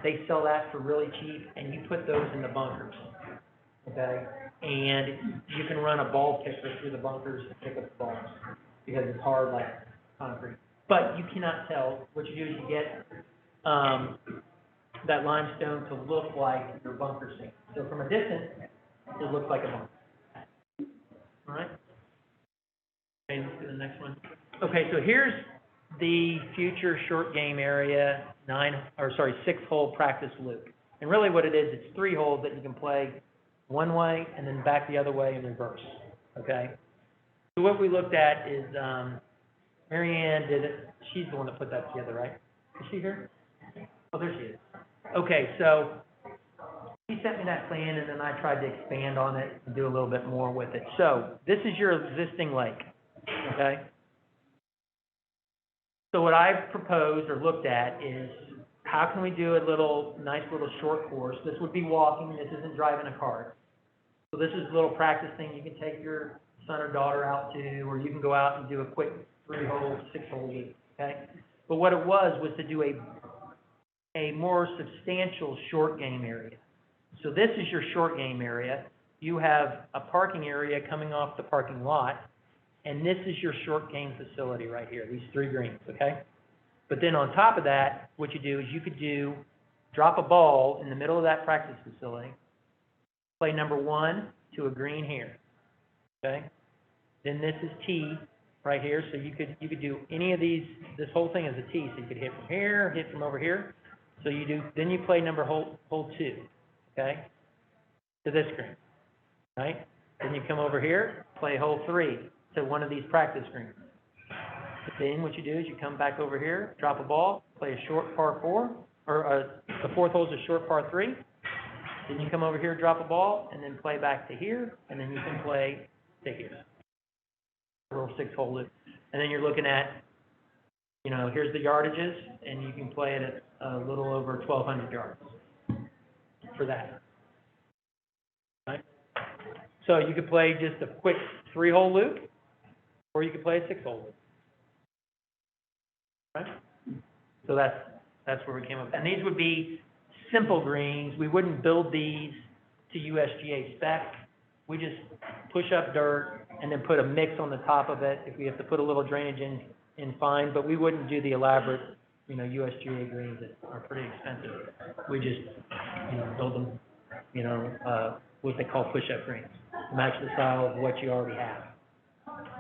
they sell that for really cheap, and you put those in the bunkers, okay? And you can run a ball picker through the bunkers and pick up the balls because it's hard like concrete. But you cannot tell. What you do is you get that limestone to look like your bunker sink. So from a distance, it looks like a bunker. All right? Okay, let's do the next one. Okay, so here's the future short game area 6-hole practice loop. And really what it is, it's 3 holes that you can play one way and then back the other way in reverse, okay? So what we looked at is, Mary Ann did it. She's the one that put that together, right? Is she here? Oh, there she is. Okay, so she sent me that plan, and then I tried to expand on it and do a little bit more with it. So this is your existing lake, okay? So what I've proposed or looked at is, how can we do a nice little short course? This would be walking, this isn't driving a cart. So this is a little practice thing you can take your son or daughter out to, or you can go out and do a quick 3-hole, 6-hole loop, okay? But what it was to do a more substantial short game area. So this is your short game area. You have a parking area coming off the parking lot, and this is your short game facility right here, these 3 greens, okay? But then on top of that, what you do is you could drop a ball in the middle of that practice facility, play number 1 to a green here, okay? Then this is tee right here, so you could do any of these, this whole thing is a tee, so you could hit from here, hit from over here. So then you play hole 2, okay, to this green, right? Then you come over here, play hole 3 to one of these practice greens. Then what you do is you come back over here, drop a ball, play a short par 4, or the 4th hole is a short par 3. Then you come over here, drop a ball, and then play back to here, and then you can play to here. A little 6-hole loop. And then you're looking at, here's the yardages, and you can play it at a little over 1,200 yards for that. Right? So you could play just a quick 3-hole loop, or you could play a 6-hole loop. Right? So that's where we came up. And these would be simple greens. We wouldn't build these to USGA spec. We just push up dirt and then put a mix on the top of it. If we have to put a little drainage in fine, but we wouldn't do the elaborate, USGA greens that are pretty expensive. We just, build them, what they call push-up greens, to match the style of what you already have.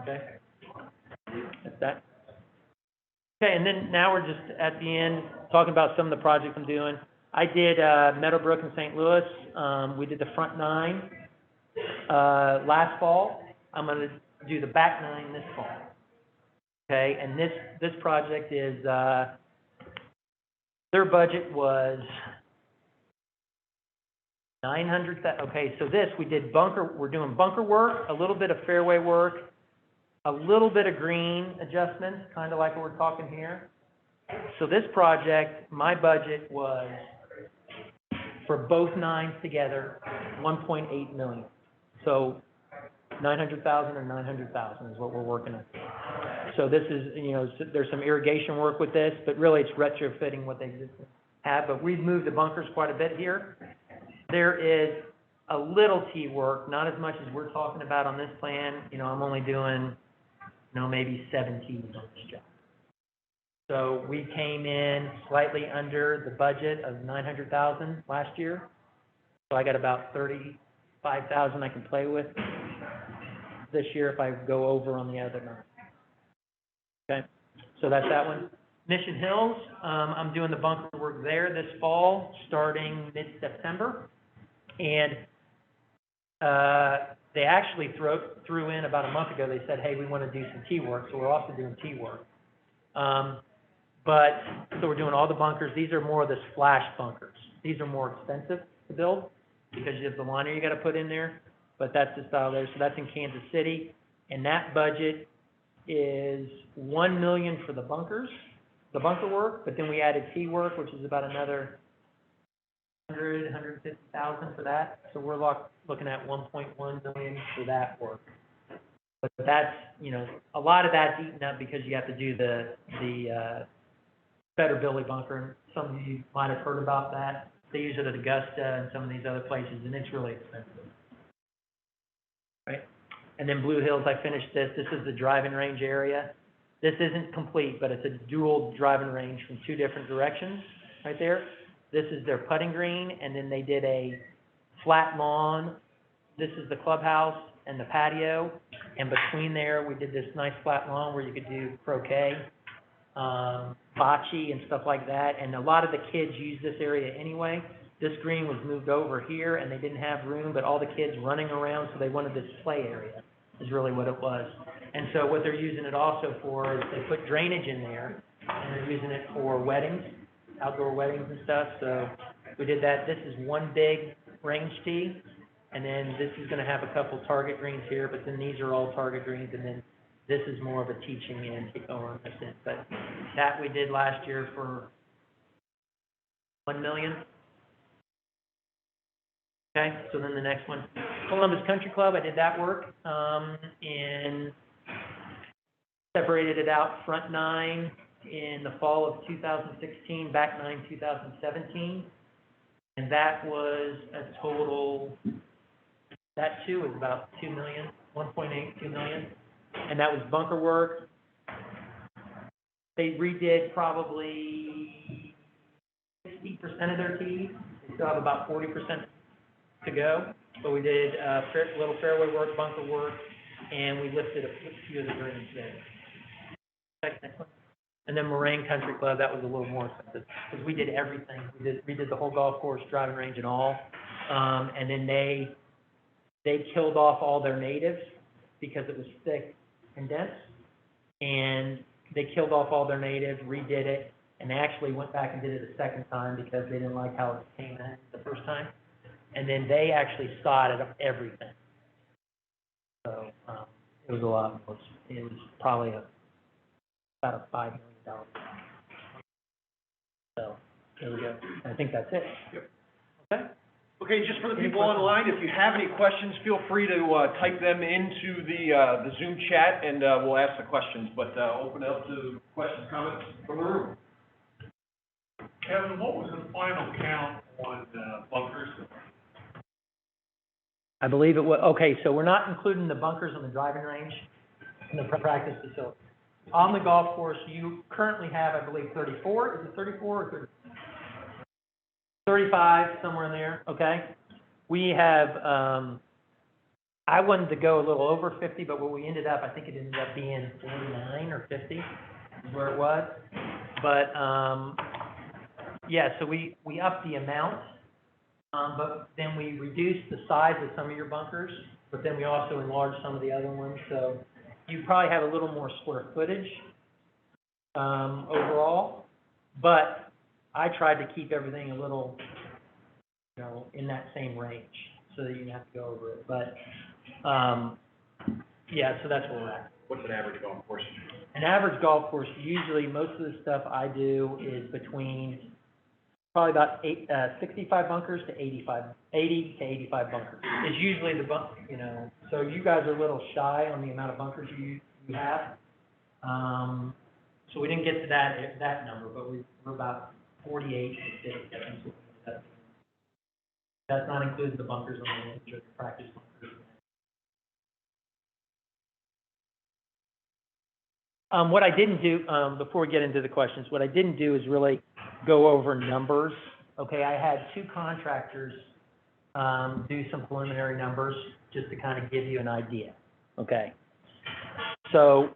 Okay? That's that. Okay, and then now we're just at the end, talking about some of the projects I'm doing. I did Meadowbrook in St. Louis. We did the front 9 last fall. I'm going to do the back 9 this fall. Okay, and this project is, their budget was $900,000. Okay, so we're doing bunker work, a little bit of fairway work, a little bit of green adjustments, kind of like what we're talking here. So this project, my budget was, for both 9s together, $1.8 million. So 900,000 or 900,000 is what we're working on. So this is, there's some irrigation work with this, but really it's retrofitting what they have. But we've moved the bunkers quite a bit here. There is a little tee work, not as much as we're talking about on this plan. I'm only doing, maybe 7 tees on this job. So we came in slightly under the budget of 900,000 last year. So I got about 35,000 I can play with this year if I go over on the other 9. Okay, so that's that one. Mission Hills, I'm doing the bunker work there this fall, starting mid-September. And they actually threw in about a month ago, they said, hey, we want to do some tee work, so we're also doing tee work. So we're doing all the bunkers. These are more of the splash bunkers. These are more expensive to build because you have the liner you got to put in there, but that's the style there. So that's in Kansas City, and that budget is $1 million for the bunkers, the bunker work, but then we added tee work, which is about another $150,000 for that. So we're looking at $1.1 million for that work. But that's, a lot of that's eaten up because you have to do the Federbilly bunker. And some of you might have heard about that. They use it at Augusta and some of these other places, and it's really expensive. Right? And then Blue Hills, I finished this. This is the driving range area. This isn't complete, but it's a dual driving range from 2 different directions right there. This is their putting green, and then they did a flat lawn. This is the clubhouse and the patio, and between there, we did this nice flat lawn where you could do croquet, bocce, and stuff like that, and a lot of the kids use this area anyway. This green was moved over here, and they didn't have room, but all the kids running around, so they wanted this play area, is really what it was. And so what they're using it also for is they put drainage in there, and they're using it for weddings, outdoor weddings and stuff, so we did that. This is one big range tee, and then this is going to have a couple target greens here, but then these are all target greens, and then This is more of a teaching and take-home assistant, but that we did last year for $1 million. Okay, so then the next one, Columbus Country Club, I did that work, separated it out, front 9 in the fall of 2016, back 9, 2017. And that was a total, that too was about 2 million, 1.8, 2 million. And that was bunker work. They redid probably 60% of their tees. They still have about 40% to go. But we did little fairway work, bunker work, and we lifted a few of the greens there. Next one. And then Moraine Country Club, that was a little more expensive, because we did everything. We did the whole golf course, driving range and all. And then they killed off all their natives because it was thick and dense. And they killed off all their natives, redid it, and they actually went back and did it a second time because they didn't like how it came in the first time. And then they actually sodded up everything. So it was a lot more. It was probably about a $5 million. So there we go. I think that's it. Yep. Okay. Okay, just for the people online, if you have any questions, feel free to type them into the Zoom chat, and we'll ask the questions. But open it up to questions, comments from the room. Kevin, what was the final count on bunkers? I believe it was, okay, so we're not including the bunkers on the driving range and the practice facility. On the golf course, you currently have, I believe, 34. Is it 34 or 30? 35, somewhere in there, okay? We have, I wanted to go a little over 50, but what we ended up, I think it ended up being 49 or 50 is where it was. But, yeah, so we upped the amount, but then we reduced the size of some of your bunkers, but then we also enlarged some of the other ones, so you probably have a little more square footage overall, but I tried to keep everything a little, you know, in that same range so that you didn't have to go over it. But, yeah, so that's where we're at. What's an average golf course? An average golf course, usually most of the stuff I do is between probably about 65 bunkers to 80 to 85 bunkers. It's usually the you know, so you guys are a little shy on the amount of bunkers you have. So we didn't get to that number, but we're about 48 to 50. That's not including the bunkers on the range or the practice bunkers. What I didn't do, before we get into the questions, what I didn't do is really go over numbers. Okay, I had 2 contractors do some preliminary numbers just to kind of give you an idea. Okay, so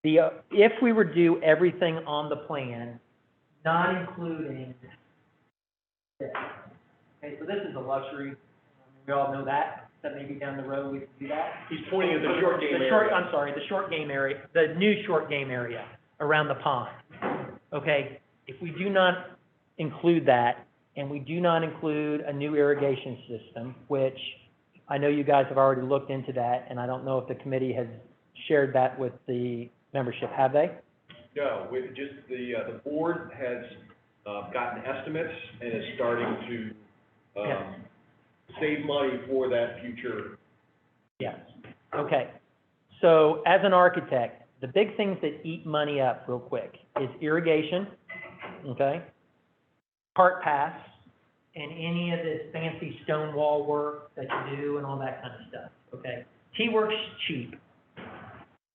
if we were to do everything on the plan, not including this. Okay, so this is a luxury. We all know that maybe down the road we can do that. He's pointing at the short game area. I'm sorry, the short game area, the new short game area around the pond. Okay, if we do not include that, and we do not include a new irrigation system, which I know you guys have already looked into that, and I don't know if the committee has shared that with the membership, have they? No, with just the board has gotten estimates and is starting to save money for that future. Yes. Okay. So as an architect, the big things that eat money up real quick is irrigation, okay, cart paths, and any of this fancy stone wall work that you do and all that kind of stuff, okay? T-work's cheap,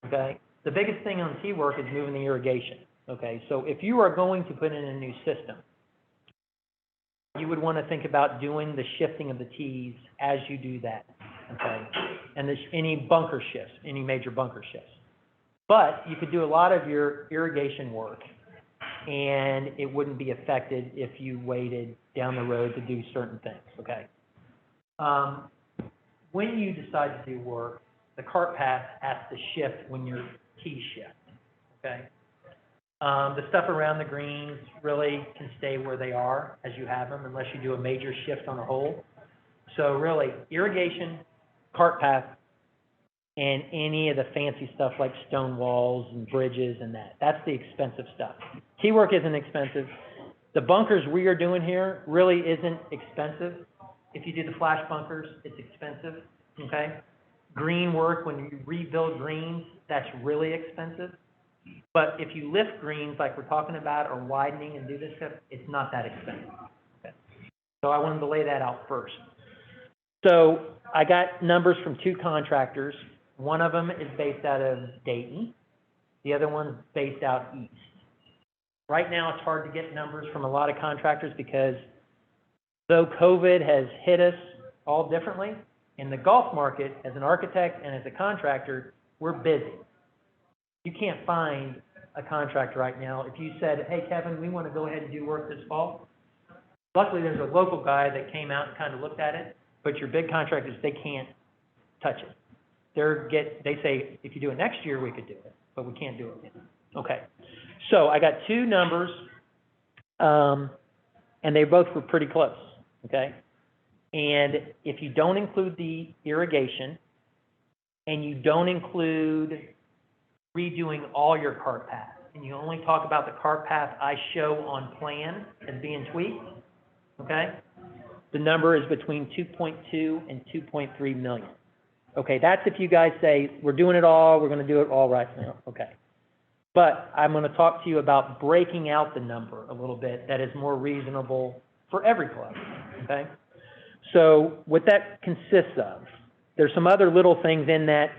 okay? The biggest thing on T-work is moving the irrigation, okay? So if you are going to put in a new system, you would want to think about doing the shifting of the tees as you do that, okay? And any bunker shifts, any major bunker shifts. But you could do a lot of your irrigation work, and it wouldn't be affected if you waited down the road to do certain things, okay? When you decide to do work, the cart path has to shift when your tees shift, okay? The stuff around the greens really can stay where they are as you have them, unless you do a major shift on a hole. So really, irrigation, cart path, and any of the fancy stuff like stone walls and bridges and that. That's the expensive stuff. Key work isn't expensive. The bunkers we are doing here really isn't expensive. If you do the flash bunkers, it's expensive, okay? Green work, when you rebuild greens, that's really expensive. But if you lift greens like we're talking about or widening and do this stuff, it's not that expensive. Okay. So I wanted to lay that out first. So I got numbers from two contractors. One of them is based out of Dayton. The other one's based out east. Right now, it's hard to get numbers from a lot of contractors because though COVID has hit us all differently, in the golf market, as an architect and as a contractor, we're busy. You can't find a contractor right now. If you said, hey, Kevin, we want to go ahead and do work this fall, luckily there's a local guy that came out and kind of looked at it, but your big contractors, they can't touch it. They say, if you do it next year, we could do it, but we can't do it yet. Okay, so I got two numbers, and they both were pretty close, okay? And if you don't include the irrigation, and you don't include redoing all your cart path, and you only talk about the cart path I show on plan as being tweaked, okay? The number is between 2.2 and 2.3 million. Okay, that's if you guys say, we're doing it all, we're gonna do it all right now, okay. But I'm gonna talk to you about breaking out the number a little bit that is more reasonable for every club, okay? So what that consists of, there's some other little things in that.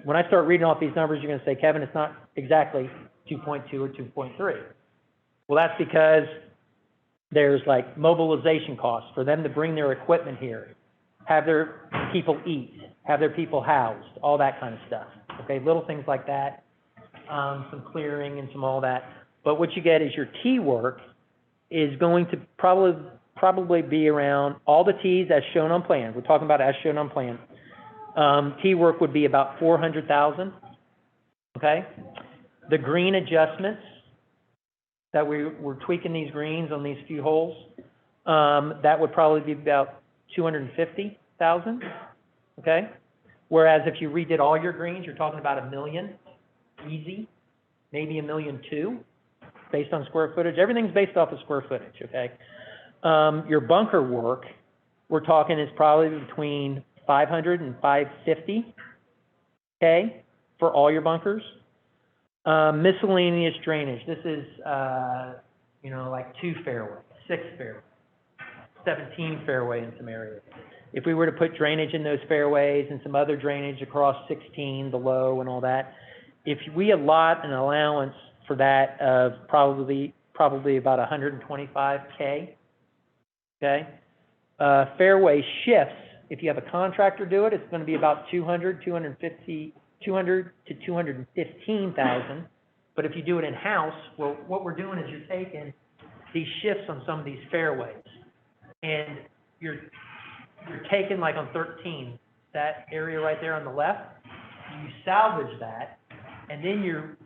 When I start reading off these numbers, you're gonna say, Kevin, it's not exactly 2.2 or 2.3. Well, that's because there's like mobilization costs for them to bring their equipment here, have their people eat, have their people housed, all that kind of stuff. Okay, little things like that, some clearing and some all that. But what you get is your tee work is going to probably be around all the tees as shown on plan. We're talking about as shown on plan. Tee work would be about 400,000. Okay, the green adjustments that we're tweaking these greens on these few holes, that would probably be about 250,000. Okay, whereas if you redid all your greens, you're talking about $1 million, easy, maybe $1.2 million, based on square footage. Everything's based off of square footage. Okay, your bunker work, we're talking is probably between 500 and 550. Okay, for all your bunkers. Miscellaneous drainage. This is, like 2 fairway, 6 fairway, 17 fairway in some areas. If we were to put drainage in those fairways and some other drainage across 16, the low and all that, if we allot an allowance for that of probably about 125K, okay? Fairway shifts, if you have a contractor do it, it's going to be about 200 to 215,000. But if you do it in-house, well, what we're doing is you're taking these shifts on some of these fairways, and you're taking, like on 13, that area right there on the left, you salvage that, and then you're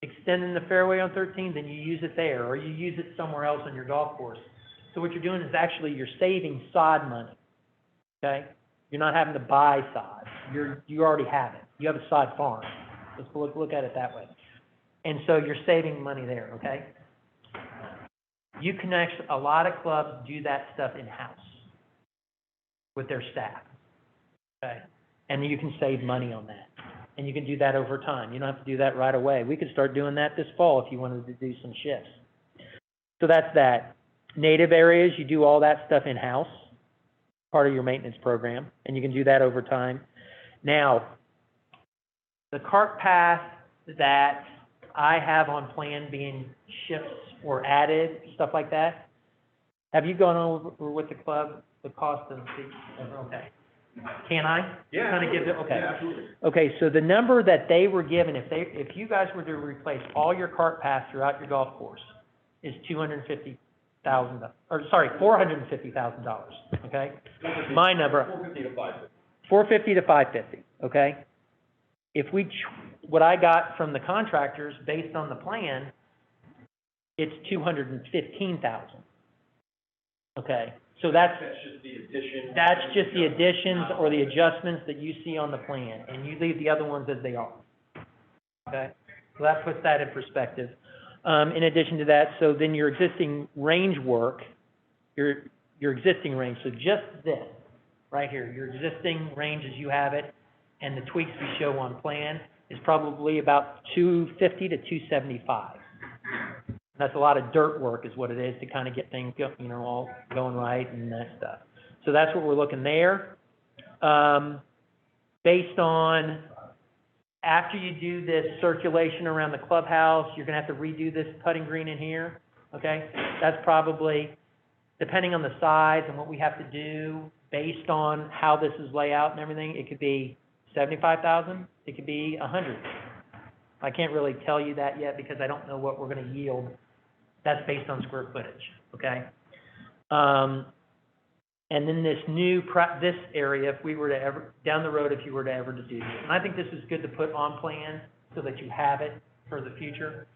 extending the fairway on 13, then you use it there, or you use it somewhere else on your golf course. So what you're doing is actually you're saving sod money, okay? You're not having to buy sod. You already have it. You have a sod farm. Let's look at it that way. And so you're saving money there, okay? You can actually, a lot of clubs do that stuff in-house with their staff, okay? And you can save money on that. And you can do that over time. You don't have to do that right away. We could start doing that this fall if you wanted to do some shifts. So that's that. Native areas, you do all that stuff in-house, part of your maintenance program, and you can do that over time. Now, the cart path that I have on plan being shifts or added, stuff like that, have you gone over with the club, the cost of the, okay. Can I? Yeah. Kind of give it, okay. Yeah, absolutely. Okay, so the number that they were given, if you guys were to replace all your cart paths throughout your golf course, is $450,000, okay? My number. 450 to 550. 450 to 550, okay? If what I got from the contractors based on the plan, it's 215,000. Okay, So that's just the addition. That's just the additions or the adjustments that you see on the plan, and you leave the other ones as they are. Okay? So that puts that in perspective. In addition to that, so then your existing range work, your existing range, so just this, right here, your existing range as you have it, and the tweaks we show on plan, is probably about 250 to 275. That's a lot of dirt work is what it is to kind of get things, all going right and that stuff. So that's what we're looking there. Based on, after you do this circulation around the clubhouse, you're gonna have to redo this putting green in here, okay? That's probably, depending on the size and what we have to do, based on how this is laid out and everything, it could be 75,000, it could be 100. I can't really tell you that yet because I don't know what we're gonna yield. That's based on square footage, okay? And then this this area, if we were to ever, down the road, if you were to ever to do this, and I think this is good to put on plan so that you have it for the future.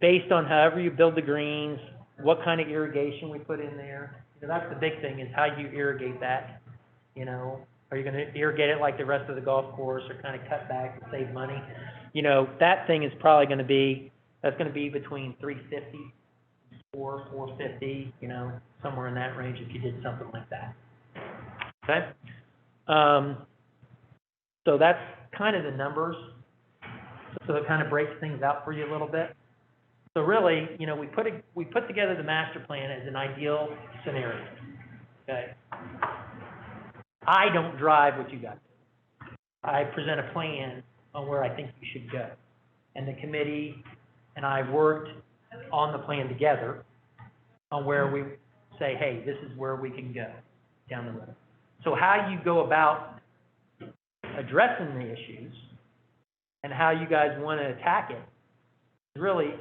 Based on however you build the greens, what kind of irrigation we put in there, that's the big thing, is how you irrigate that, Are you gonna irrigate it like the rest of the golf course, or kind of cut back and save money? That thing is probably gonna be, that's gonna be between 350, 450, somewhere in that range if you did something like that. Okay? So that's kind of the numbers. So it kind of breaks things out for you a little bit. So really, we put together the master plan as an ideal scenario. Okay? I don't drive what you got. I present a plan on where I think you should go. And the committee and I worked on the plan together on where we say, hey, this is where we can go down the road. So how you go about addressing the issues and how you guys want to attack it is really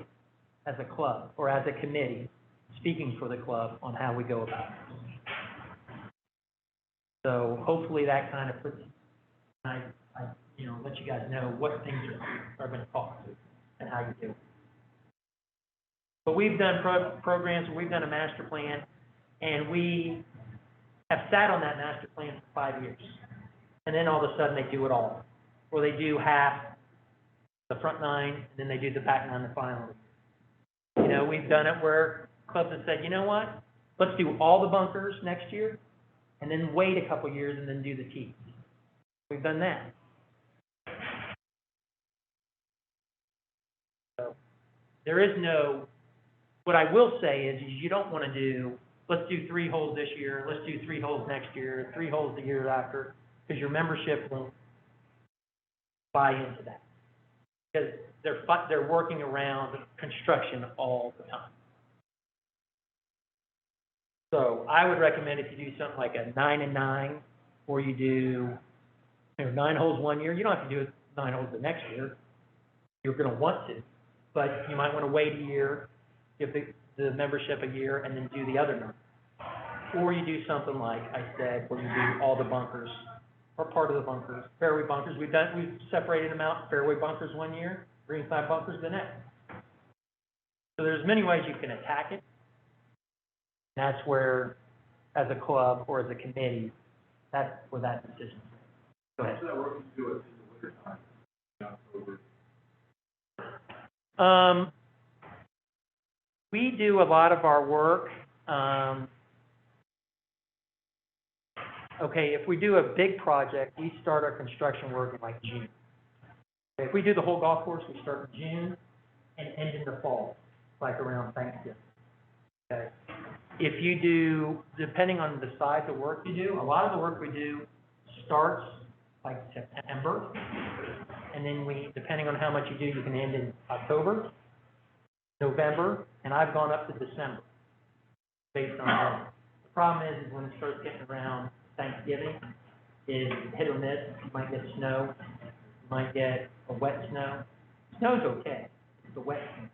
as a club or as a committee speaking for the club on how we go about it. So hopefully that kind of puts, I let you guys know what things are going to cost and how you do it. But we've done programs, we've done a master plan, and we have sat on that master plan for 5 years. And then all of a sudden they do it all. Or they do half the front 9, and then they do the back 9 the final. We've done it where clubs have said, you know what? Let's do all the bunkers next year, and then wait a couple years and then do the tees. We've done that. So there is no, what I will say is you don't want to do, let's do 3 holes this year, let's do 3 holes next year, 3 holes the year after, because your membership won't buy into that. Because they're working around construction all the time. So I would recommend if you do something like a 9 and 9, or you do 9 holes one year, you don't have to do 9 holes the next year. You're going to want to, but you might want to wait a year, give the membership a year, and then do the other 9. Or you do something like I said, where you do all the bunkers, or part of the bunkers, fairway bunkers. We've separated them out, fairway bunkers one year, greenside bunkers the next. So there's many ways you can attack it. That's where, as a club or as a committee, that's where that decision is. Go ahead. So that work you do it in the winter time, October. We do a lot of our work. Okay, if we do a big project, we start our construction work in like June. If we do the whole golf course, we start in June and end in the fall, like around Thanksgiving. Okay. If you do, depending on the size of work you do, a lot of the work we do starts like September, and then depending on how much you do, you can end in October, November, and I've gone up to December based on that. The problem is when it starts getting around Thanksgiving, is hit or miss. You might get snow, you might get a wet snow. Snow's okay, it's the wet snow,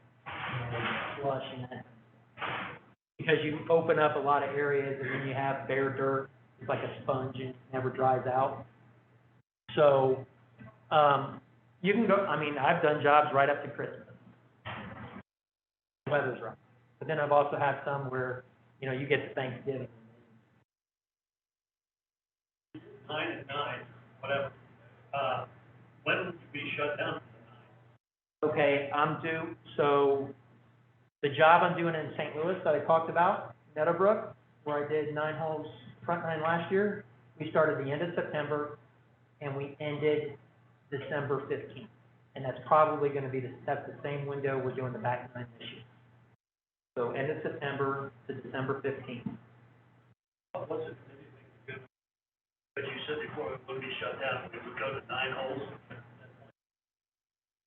slush and that. Because you open up a lot of areas and then you have bare dirt, it's like a sponge and it never dries out. So, you can go, I've done jobs right up to Christmas. The weather's right. But then I've also had some where you know, you get to Thanksgiving. 9 and 9, whatever. When would you be shut down? Okay, so the job I'm doing in St. Louis that I talked about, Meadowbrook, where I did 9 holes, front 9 last year, we started the end of September, and we ended December 15th. And that's probably gonna be that's the same window we're doing the back 9 this year. So end of September to December 15th. What's it, but you said before it would be shut down, we would go to 9 holes.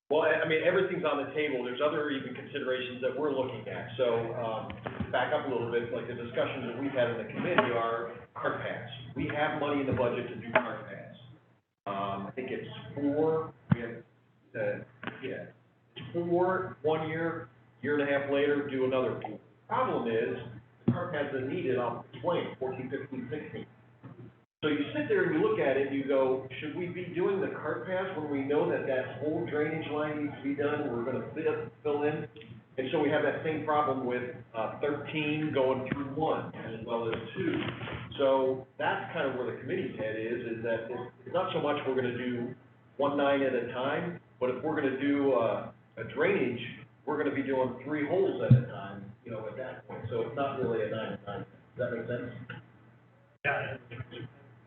Well, I mean, everything's on the table. There's other even considerations that we're looking at. So, back up a little bit, like the discussions that we've had in the committee are cart paths. We have money in the budget to do cart paths. I think it's 4, we have, it's 4, 1 year, year and a half later, do another pool. Problem is, the cart paths are needed on explain 14, 15, 16. So you sit there and you look at it and you go, should we be doing the cart paths when we know that that whole drainage line needs to be done, we're gonna fill in? And so we have that same problem with, 13 going through 1 as well as 2. So that's kind of where the committee's head is that it's not so much we're gonna do 1 9 at a time, but if we're gonna do, a drainage, we're gonna be doing 3 holes at a time, you know, at that point. So it's not really a 9 at a time. Does that make sense? Yeah.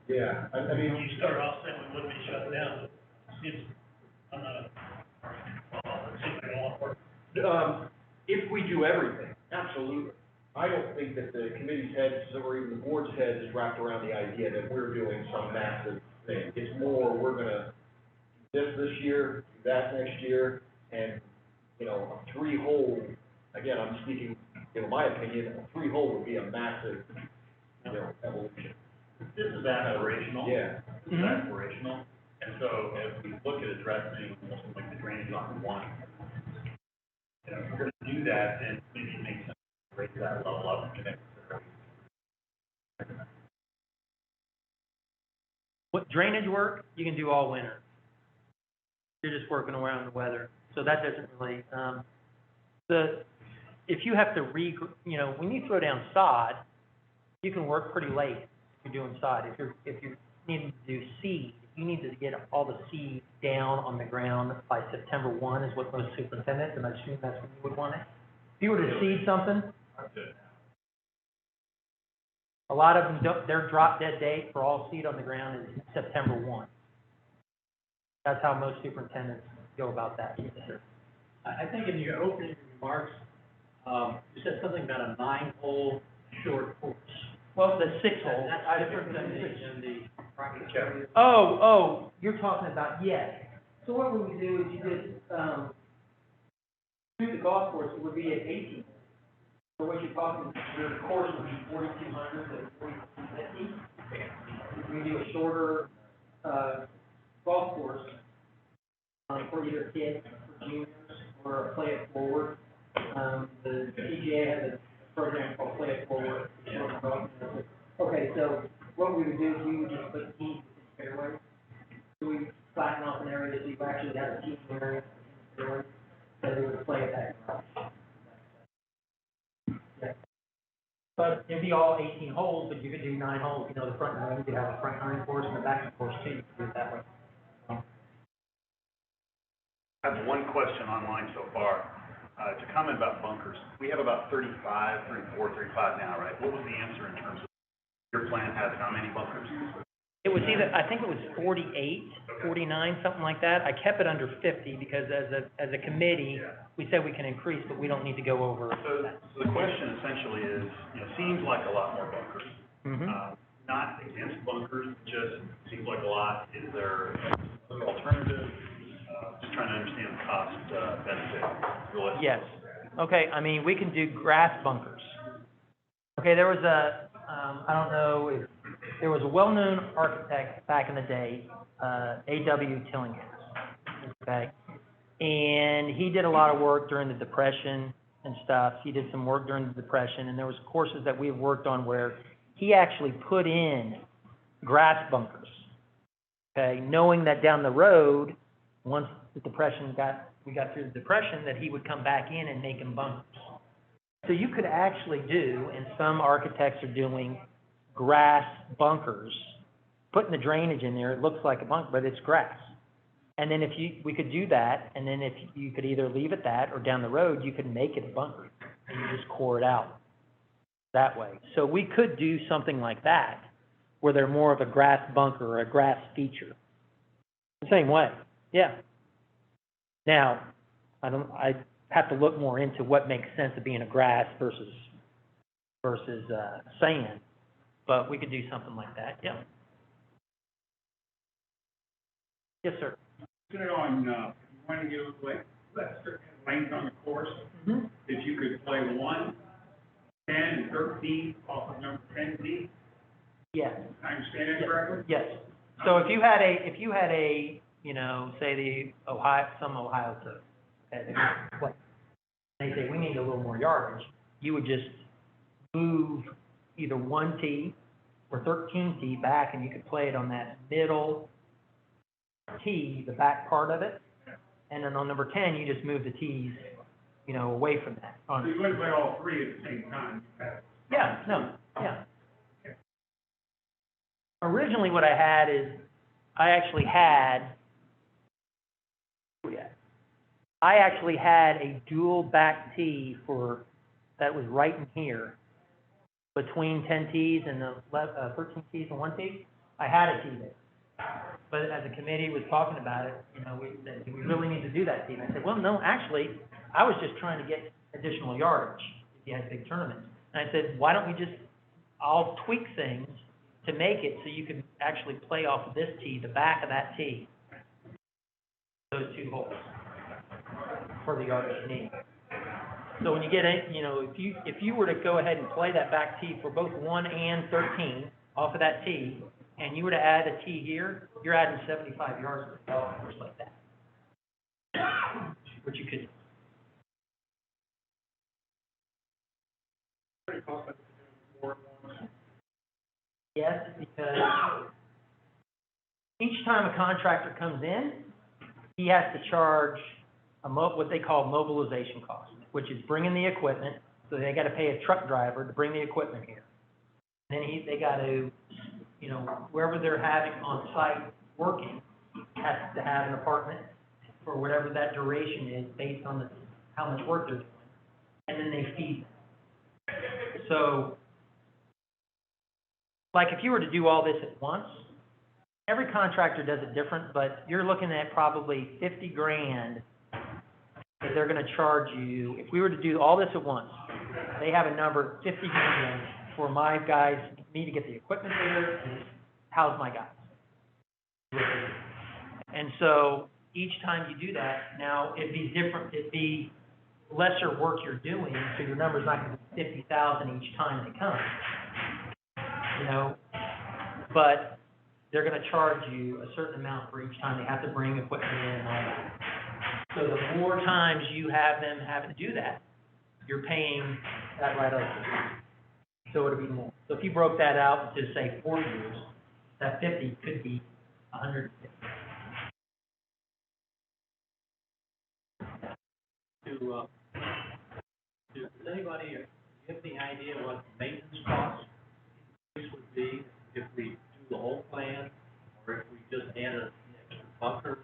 Yeah, I mean. You start off saying we wouldn't be shut down, but it seems, I'm not, well, it seems like a lot of work. If we do everything, absolutely. I don't think that the committee's heads or even the board's head is wrapped around the idea that we're doing some massive thing. It's more, we're gonna do this year, do that next year, and, you know, a 3-hole, again, I'm speaking, you know, my opinion, a 3-hole would be a massive, you know, evolution. This is aspirational. Yeah. This is aspirational, and so as we look at addressing something like the drainage on 1, you know, if we're gonna do that, then maybe it makes sense to raise that level up and connect. What drainage work, you can do all winter. You're just working around the weather, so that doesn't really, if you have to you know, when you throw down sod, you can work pretty late if you're doing sod. If you're needing to do seed, you need to get all the seed down on the ground by September 1 is what most superintendents, and I assume that's when you would want it. If you were to seed something, a lot of them their drop dead date for all seed on the ground is September 1. That's how most superintendents go about that. I think in your opening remarks, you said something about a 9-hole short course. Well, the 6-hole. That's different than the practice area. Oh, you're talking about, yes. So what we would do is you did, through the golf course, it would be at 18. So what you're talking, your course would be 4,200 to 4,250. We do a shorter, golf course, for either kids, for juniors, or play it forward. The PGA has a program called Play It Forward. Okay, so what we would do is we would just put teams in fairways. So we flatten off an area that you actually have a team area in fairway, so they would play it that way. Yeah. But it'd be all 18 holes, but you could do 9 holes. You know, the front 9, you could have a front 9 course and a back course too. You could do it that way. I have one question online so far. It's a comment about bunkers. We have about 35 now, right? What was the answer in terms of your plan has how many bunkers? It was either, I think it was 48, 49, something like that. I kept it under 50 because as a committee, we said we can increase, but we don't need to go over that. So the question essentially is, you know, seems like a lot more bunkers. Mm-hmm. Not against bunkers, just seems like a lot. Is there an alternative? Just trying to understand the cost, benefit. Yes. Okay, I mean, we can do grass bunkers. Okay, there was I don't know if, there was a well-known architect back in the day, A.W. Tillinghast, okay? And he did a lot of work during the Depression and stuff. He did some work during the Depression, and there was courses that we have worked on where he actually put in grass bunkers, okay? Knowing that down the road, once the Depression we got through the Depression, that he would come back in and make them bunkers. So you could actually do, and some architects are doing, grass bunkers, putting the drainage in there, it looks like a bunker, but it's grass. And then we could do that, and then if you could either leave it that, or down the road, you could make it a bunker, and you just core it out that way. So we could do something like that, where they're more of a grass bunker or a grass feature. The same way, yeah. Now, I have to look more into what makes sense of being a grass versus sand, but we could do something like that, yeah. Yes, sir. Put it on, you want to get extra length on the course, Mm-hmm. if you could play 1, 10, and 13 off of number 10 D. Yes. I understand that correctly? Yes. So if you had a, you know, say some Ohio code, okay, they say, we need a little more yardage, you would just move either 1 tee or 13 tee back, and you could play it on that middle tee, the back part of it, and then on number 10, you just move the tees, you know, away from that. So you wouldn't play all 3 at the same time? Yeah, no, yeah. Originally, what I had is, I actually had a dual back tee that was right in here, between 10 tees and the 13 tees and 1 tee. I had a tee there. But as the committee was talking about it, you know, we said, do we really need to do that tee? And I said, well, no, actually, I was just trying to get additional yardage if you had big tournaments. And I said, why don't we I'll tweak things to make it so you can actually play off of this tee, the back of that tee, those 2 holes for the yardage you need. So when you get you know, if you were to go ahead and play that back tee for both 1 and 13 off of that tee, and you were to add a tee here, you're adding 75 yards of golf course like that, which you could. Yes, because each time a contractor comes in, he has to charge what they call mobilization cost, which is bringing the equipment. So they got to pay a truck driver to bring the equipment here. Then they got to, you know, wherever they're having on site working, has to have an apartment for whatever that duration is based on how much work they're doing, and then they feed them. So, like if you were to do all this at once, every contractor does it different, but you're looking at probably 50 grand that they're going to charge you. If we were to do all this at once, they have a number, 50 grand for my guys, me to get the equipment there and house my guys. And so each time you do that, now it'd be lesser work you're doing, so your number's not going to be 50,000 each time they come. You know, but they're going to charge you a certain amount for each time they have to bring equipment in and all that. So the more times you have them having to do that, you're paying that right over. So it'll be more. So if you broke that out into, say, 4 years, that 50 could be 150. Does anybody have any idea what maintenance costs would be if we do the whole plan, or if we just add a extra bunkers,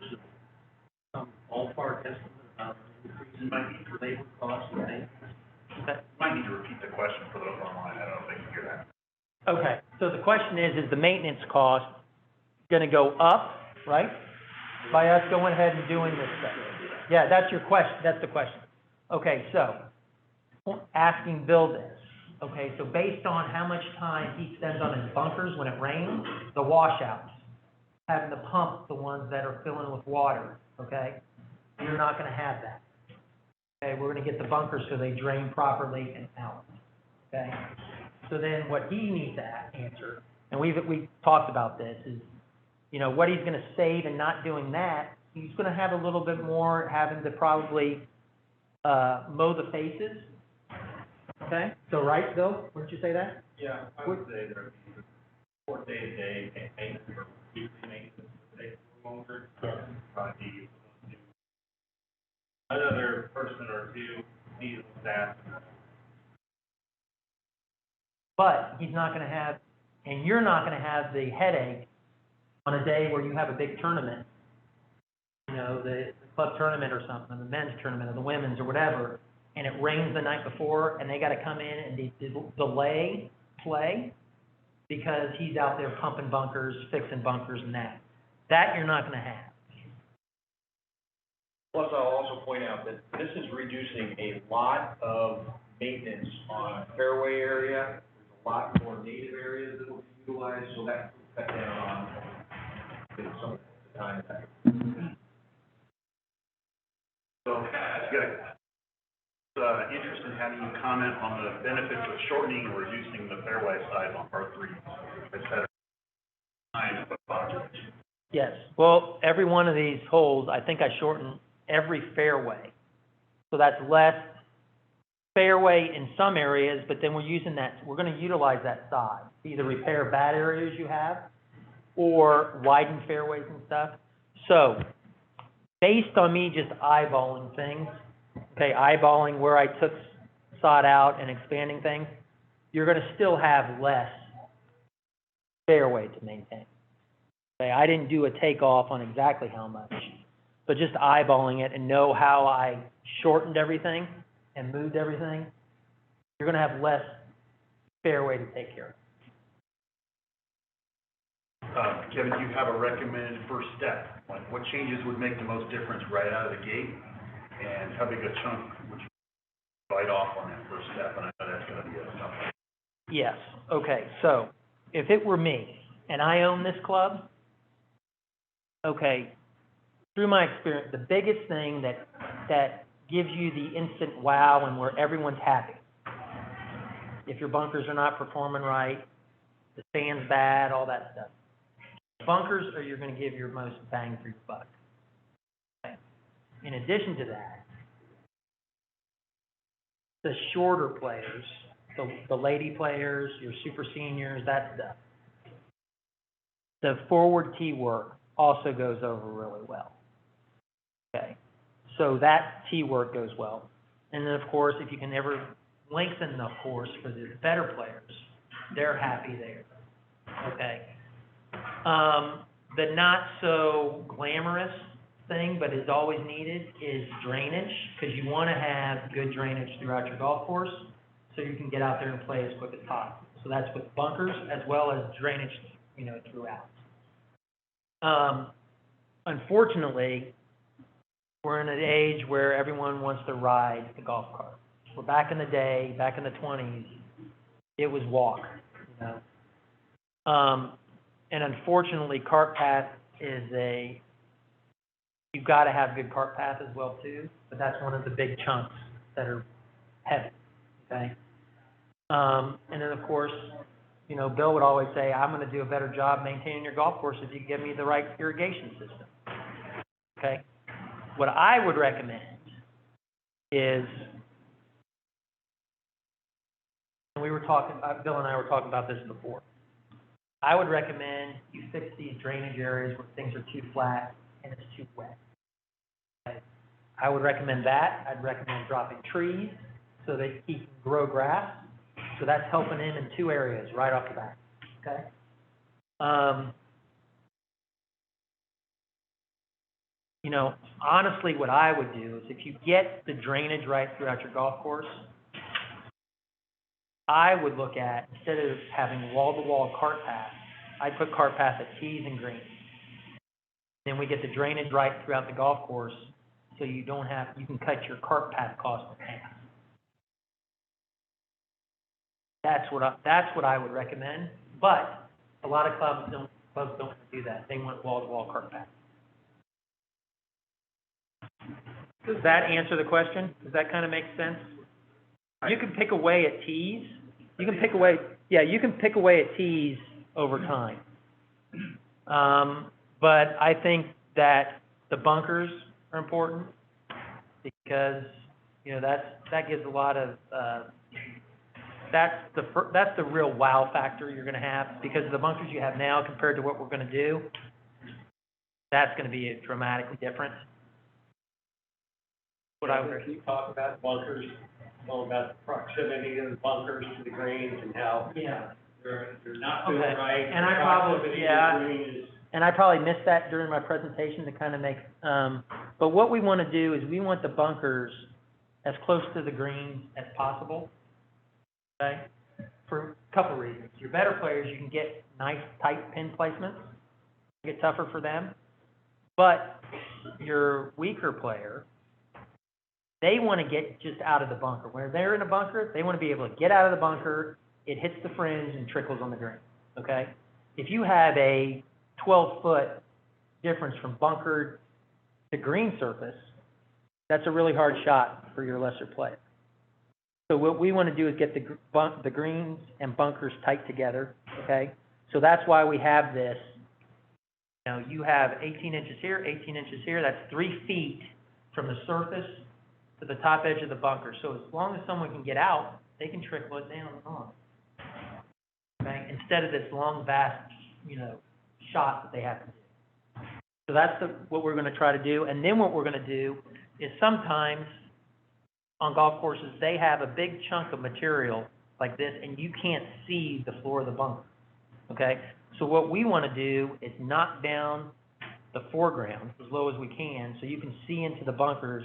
some ballpark estimate about increasing labor costs and maintenance? Okay. Might need to repeat the question for those online, I don't know if they can hear that. Okay, so the question is the maintenance cost going to go up, right? By us going ahead and doing this stuff? Yeah, that's your question, that's the question. Okay, so, asking Bill this. Okay, so based on how much time he spends on his bunkers when it rains, the washouts, having to pump the ones that are filling with water, okay? You're not going to have that. Okay, we're going to get the bunkers so they drain properly and out, okay? So then what he needs to answer, and we've talked about this, is, you know, what he's going to save in not doing that, he's going to have a little bit more having to probably mow the faces. Okay, so right, Bill, wouldn't you say that? Yeah, I would say there'd be 4 day-to-day maintenance or weekly maintenance would take a little longer. Probably be another person or two seasonal staff But he's not gonna have, and you're not gonna have the headache on a day where you have a big tournament, you know, the club tournament or something, the men's tournament or the women's or whatever, and it rains the night before, and they gotta come in and delay play because he's out there pumping bunkers, fixing bunkers and that. That you're not gonna have. Plus, I'll also point out that this is reducing a lot of maintenance on fairway area. There's a lot more native areas that will be utilized, so that will cut down on some of the time that. So, interest in having you comment on the benefits of shortening or reducing the fairway size on par three, et cetera. Time of project. Yes, well, every one of these holes, I think I shortened every fairway. So that's less fairway in some areas, but then we're gonna utilize that size, to either repair bad areas you have or widen fairways and stuff. So, based on me just eyeballing things, okay, eyeballing where I took sod out and expanding things, you're gonna still have less fairway to maintain. Okay, I didn't do a takeoff on exactly how much, but just eyeballing it and know how I shortened everything and moved everything, you're gonna have less fairway to take care of. Kevin, do you have a recommended first step? Like, what changes would make the most difference right out of the gate? And how big a chunk would you bite off on that first step? And I know that's gonna be a tough one. Yes, okay, so if it were me and I own this club, okay, through my experience, the biggest thing that gives you the instant wow and where everyone's happy, if your bunkers are not performing right, the sand's bad, all that stuff. Bunkers are you're going to give your most bang for your buck. Okay. In addition to that, the shorter players, the lady players, your super seniors, that stuff, the forward tee work also goes over really well. Okay, so that tee work goes well. And then, of course, if you can ever lengthen the course for the better players, they're happy there. Okay. The not so glamorous thing, but is always needed, is drainage, because you want to have good drainage throughout your golf course, so you can get out there and play as quick as possible. So that's with bunkers as well as drainage, you know, throughout. Unfortunately, we're in an age where everyone wants to ride the golf cart. We're back in the day, back in the 20s, it was walk, you know. And unfortunately, cart path you've got to have good cart path as well too, but that's one of the big chunks that are heavy, okay? And then of course, you know, Bill would always say, I'm gonna do a better job maintaining your golf course if you give me the right irrigation system, okay? What I would recommend is, and we were talking, Bill and I were talking about this before, I would recommend you fix these drainage areas where things are too flat and it's too wet. Okay? I would recommend that. I'd recommend dropping trees so that he can grow grass. So that's helping him in two areas right off the bat. Okay? You know, honestly, what I would do is if you get the drainage right throughout your golf course, I would look at, instead of having wall-to-wall cart path, I'd put cart path at tees and greens. Then we get the drainage right throughout the golf course, so you can cut your cart path cost in half. That's what I would recommend, but a lot of clubs don't do that. They want wall-to-wall cart path. Does that answer the question? Does that kind of make sense? You can pick away at tees. You can pick away at tees over time. But I think that the bunkers are important because, you know, that gives a lot of, that's the real wow factor you're going to have, because the bunkers you have now compared to what we're going to do, that's going to be dramatically different. Can you talk about bunkers all about the proximity of the bunkers to the greens and how Yeah. they're not built Okay. right. And I the probably- proximity to yeah. the green is. And I probably missed that during my presentation to kind of make, but what we want to do is we want the bunkers as close to the greens as possible, okay? For a couple reasons. Your better players, you can get nice tight pin placements, get tougher for them. But your weaker player, they want to get just out of the bunker. When they're in a bunker, they want to be able to get out of the bunker, it hits the fringe and trickles on the green, okay? If you have a 12-foot difference from bunker to green surface, that's a really hard shot for your lesser player. So what we want to do is get the greens and bunkers tight together, okay? So that's why we have this. You know, you have 18 inches here, 18 inches here. That's 3 feet from the surface to the top edge of the bunker. So as long as someone can get out, they can trickle it down and on. Okay? Instead of this long, vast, shot that they have to do. So that's what we're going to try to do. And then what we're going to do is sometimes on golf courses, they have a big chunk of material like this, and you can't see the floor of the bunker, okay? So what we want to do is knock down the foreground as low as we can so you can see into the bunkers,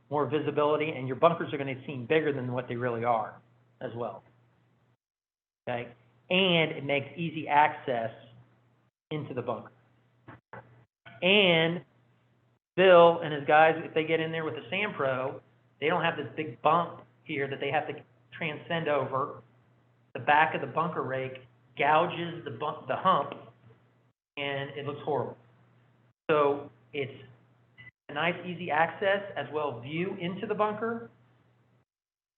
more visibility, and your bunkers are going to seem bigger than what they really are as well, okay? And it makes easy access into the bunker. And Bill and his guys, if they get in there with the Sand Pro, they don't have this big bump here that they have to transcend over. The back of the bunker rake gouges the hump, and it looks horrible. So it's a nice, easy access as well view into the bunker.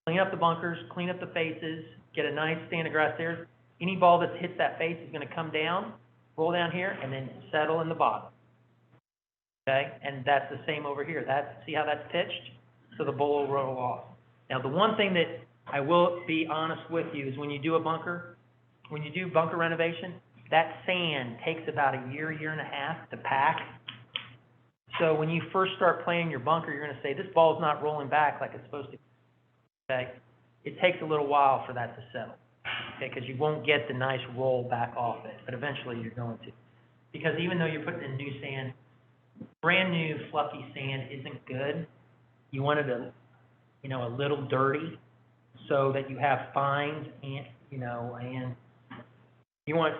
Clean up the bunkers, clean up the faces, get a nice stand of grass there. Any ball that hits that face is going to come down, roll down here, and then settle in the bottom. Okay, and that's the same over here. See how that's pitched? So the ball will roll off. Now, the one thing that I will be honest with you is when you do bunker renovation, that sand takes about a year and a half to pack. So when you first start playing your bunker, you're going to say, this ball's not rolling back like it's supposed to. Okay? It takes a little while for that to settle. Okay, because you won't get the nice roll back off it, but eventually you're going to. Because even though you're putting in new sand, brand new fluffy sand isn't good. You want it a little dirty so that you have fines and you want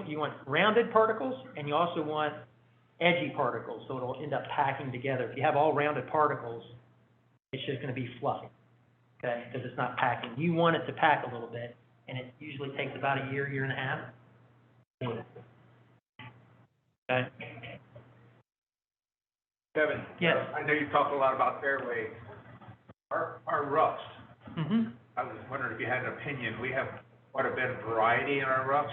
you want rounded particles, and you also want edgy particles, so it'll end up packing together. If you have all rounded particles, it's just going to be fluffy, okay, because it's not packing. You want it to pack a little bit, and it usually takes about a year and a half. Okay. Kevin? Yes. I know you talked a lot about fairway. Our roughs, Mm-hmm. I was wondering if you had an opinion. We have quite a bit of variety in our roughs.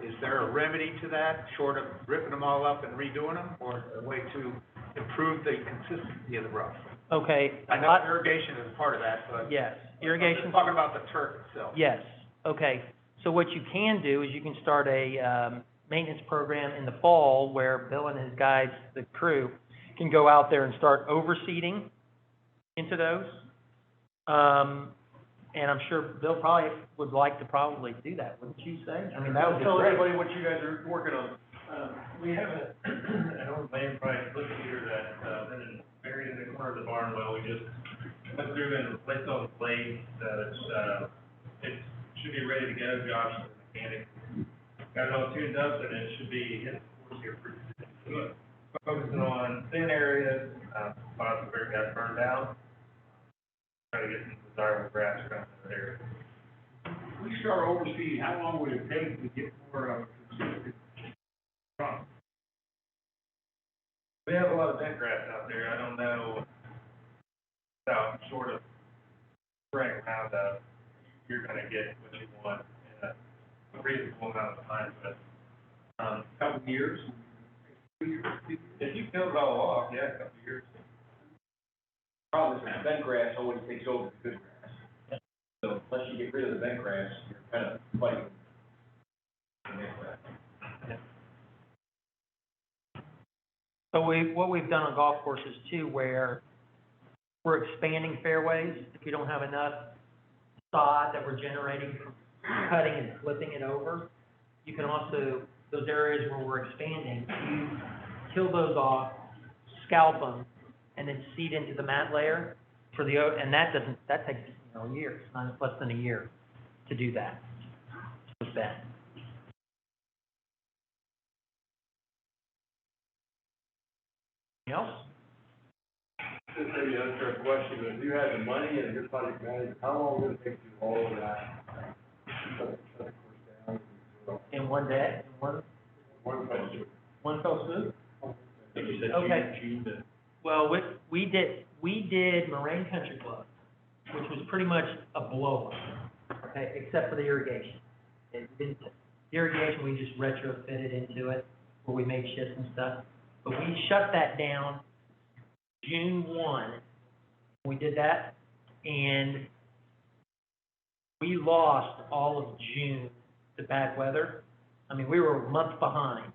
Is there a remedy to that, short of ripping them all up and redoing them, or a way to improve the consistency of the rough? Okay. I know irrigation is part of that, but. Yes, I'm irrigation. just talking about the turf itself. Yes, okay. So what you can do is you can start a maintenance program in the fall where Bill and his guys, the crew, can go out there and start overseeding into those. And I'm sure Bill probably would like to do that, wouldn't you say? I mean, that would be Tell great. everybody what you guys are working on. We have an old main price liquor heater that's been buried in the corner of the barn. Well, we just went through and replaced all the blades. It should be ready to go. Josh, the mechanic, got it all tuned up, and it should be hit the course here pretty soon. Focusing on thin areas, spots where it got burned down. Try to get some desirable grass around that area. If we start overseeing, how long would it take to get more of a consistent crop? We have a lot of bent grass out there. I don't know, about short of spraying Roundup, you're gonna get what you want in a reasonable amount of time, but, Couple of years? if you kill it all off, yeah, a couple of years. Problem is, the bent grass always takes over the good grass. So unless you get rid of the bent grass, you're kind of fighting. So what we've done on golf courses too, where we're expanding fairways. If you don't have enough sod that we're generating from cutting and flipping it over, you can also, those areas where we're expanding, you kill those off, scalp them, and then seed into the mat layer for the, and that takes, a year, it's not less than a year to do that. With that. Anything else? This may be an unfair question, but if you had the money and your project manager, how long would it take to do all of that? Shut the course down, In one day, one question. one fell swoop? I think you said Okay. June to. Well, we did Moraine Country Club, which was pretty much a blow-up, okay, except for the irrigation. The irrigation, we just retrofitted into it, where we made shifts and stuff. But we shut that down June 1. We did that, and we lost all of June to bad weather. I mean, we were a month behind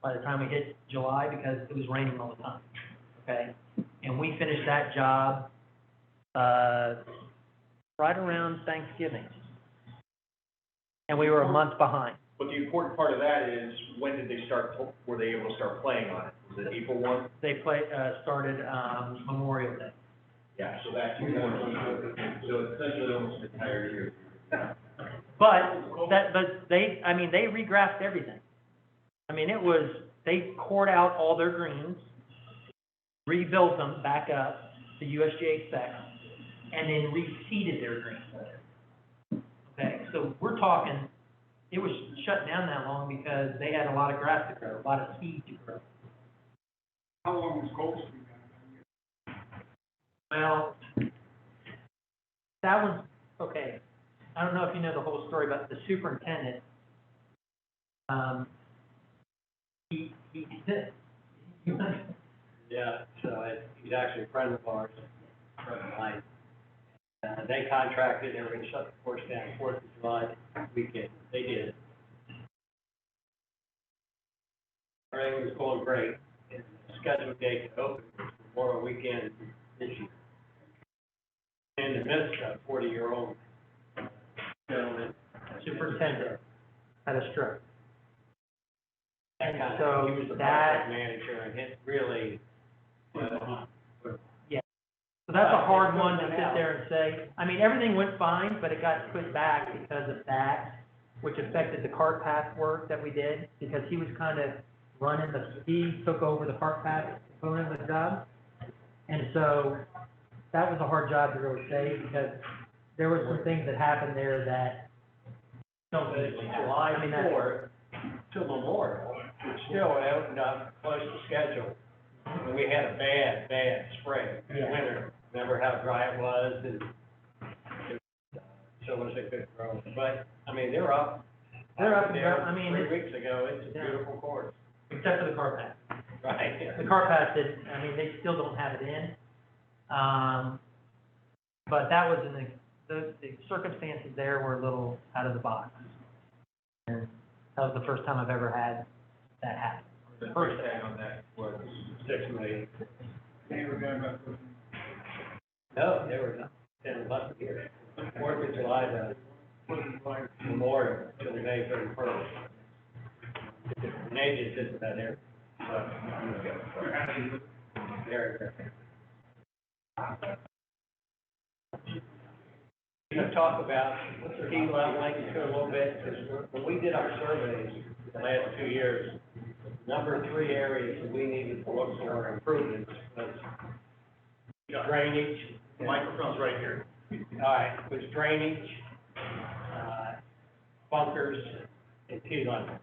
by the time we hit July because it was raining all the time, okay? And we finished that job, right around Thanksgiving. And we were a month behind. But the important part of that is, when did they start, were they able to start playing on it? Was it April 1? They started, Memorial Day. Yeah, so that's so it's essentially almost an entire year. But they regraphed everything. I mean, they cored out all their greens, rebuilt them back up to USGA specs, and then reseeded their greens. Okay, so we're talking, it was shut down that long because they had a lot of grass to grow, a lot of seed to grow. How long was Cold Spring down? Well, that was, okay, I don't know if you know the whole story, but the superintendent, Yeah, so he's actually a friend of ours, a friend of mine. They contracted, they were gonna shut the course down 4th of July weekend. They did. Everything was going great, and the scheduled date to open was Memorial Weekend this year. In the midst of a 40-year-old gentleman. superintendent had a stroke. And He so was the that, project manager, and it really, so that's a hard one to sit there and say, I mean, everything went fine, but it got put back because of that, which affected the cart path work that we did, because he was kind of running he took over the cart path component of the job. And so that was a hard job to really say, because there were some things that happened there that don't usually happen. I mean, that's, July 4th to Memorial, it still opened up close to schedule. And we had a bad spring, Yeah. winter. Remember how dry it was, and so was a good growth. But, I mean, they're up. They're up and There down. I mean, 3 it's- weeks ago, it's a Yeah. beautiful course. except for the cart path. Right. The cart path did, I mean, they still don't have it in. But that was the circumstances there were a little out of the box. And that was the first time I've ever had that happen. The first tag on that was $6 million. They were down about. No, they were not, 10 less a year. 4th of July, the Memorial, till May 31st. And they just did that there. Very, very. You know, talk about, Steve, I'd like to a little bit, because when we did our surveys the last 2 years, number 3 areas that we needed to look for improvements was drainage. The microphone's right here. All right, was drainage, bunkers, and T-line.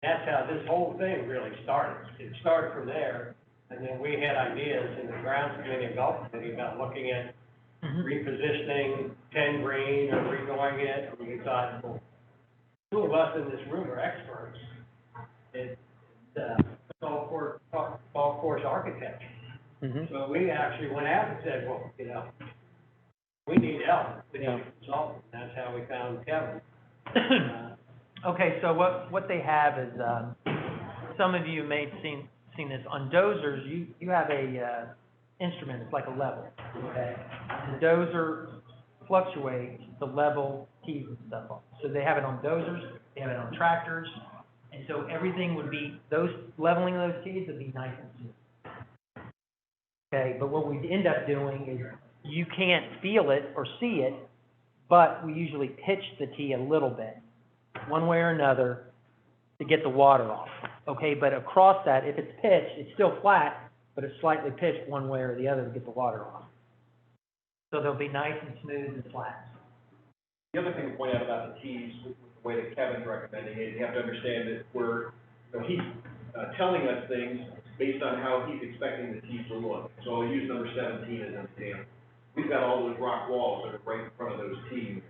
That's how this whole thing really started. It started from there, and then we had ideas in the grounds committee and golf committee about looking at repositioning 10 green or redoing it, and we thought, well, 2 of us in this room are experts. It's golf course architecture. So we actually went out and said, well, you know, we need help, we need a consultant. That's how we found Kevin. Okay, so what they have is, some of you may have seen this, on dozers, you have a instrument, it's like a level, okay? The dozer fluctuates the level tees and stuff on. So they have it on dozers, they have it on tractors, and so everything would be, leveling those tees would be nice and smooth. Okay, but what we end up doing is, you can't feel it or see it, but we usually pitch the tee a little bit, one way or another, to get the water off. Okay, but across that, if it's pitched, it's still flat, but it's slightly pitched one way or the other to get the water off. So they'll be nice and smooth and flat. The other thing to point out about the tees, with the way that Kevin's recommending it, you have to understand that he's telling us things based on how he's expecting the tees to look. So I'll use number 17 as an example. We've got all those rock walls that are right in front of those tees,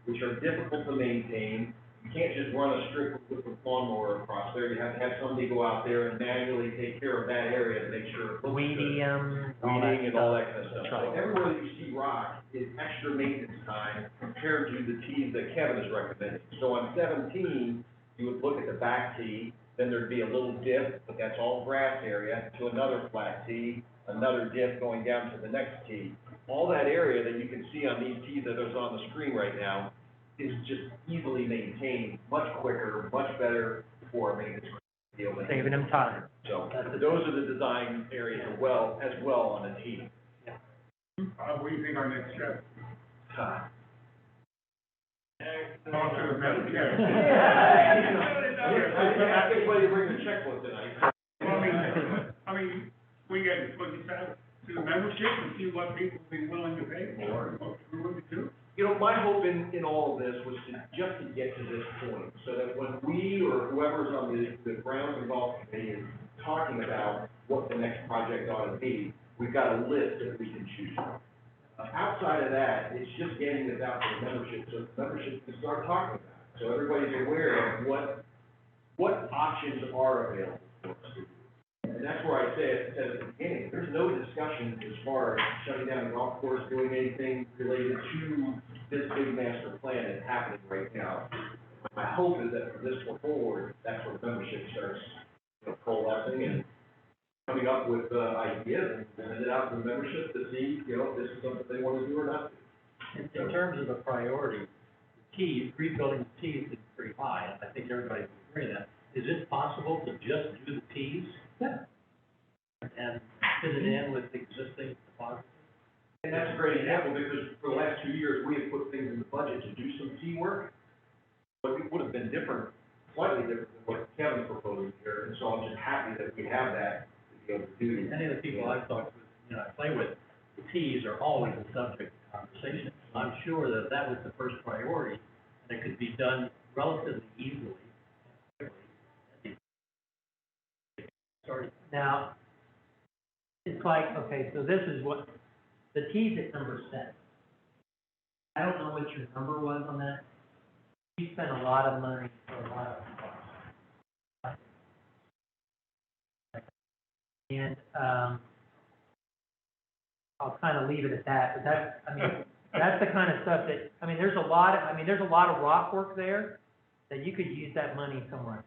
which are difficult to maintain. You can't just run a strip with a lawnmower across there. You have to have somebody go out there and manually take care of that area to make sure it looks good. Weeding and all Weeding and all that that stuff. kind of stuff. That's right. So everywhere that you see rock is extra maintenance time compared to the tees that Kevin is recommending. So on 17, you would look at the back tee, then there'd be a little dip, but that's all grass area, to another flat tee, another dip going down to the next tee. All that area that you can see on these tees that is on the screen right now is just easily maintained, much quicker, much better for a maintenance deal. Saving them time. So those are the design areas as well on the tee. What do you think our next step? Time. Talk to the member, yeah. I think why you bring the checkbook tonight. Well, I mean, we get, what you said, to the membership and see what people will be willing to pay for and what we're willing to do. You know, my hope in all of this was just to get to this point, so that when we or whoever's on the grounds and golf committee is talking about what the next project ought to be, we've got a list that we can choose from. Outside of that, it's just getting this out to the membership, so the membership can start talking about it. So everybody's aware of what options are available for us to do. And that's where I said at the beginning, there's no discussion as far as shutting down the golf course, doing anything related to this big master plan that's happening right now. My hope is that from this one forward, that's where membership starts, coalescing and coming up with ideas and send it out to the membership to see, if this is something they want to do or not. In terms of the priority, the tees, rebuilding the tees is pretty high, and I think everybody would agree that. Is it possible to just do the tees? Yeah. And fit it in with existing deposits? And that's a great example, because for the last 2 years, we have put things in the budget to do some tee work, but it would have been different, slightly different than what Kevin's proposing here, and so I'm just happy that we have that to be able to do. Any of the people I've talked with, I play with, the tees are always a subject of conversation. I'm sure that that was the first priority, and it could be done relatively easily. Now, it's like, okay, so this is what, the tees at number 7. I don't know what your number was on that. You spent a lot of money for a lot of stuff. And, I'll kind of leave it at that, but that's the kind of stuff that, there's a lot of rock work there that you could use that money somewhere else.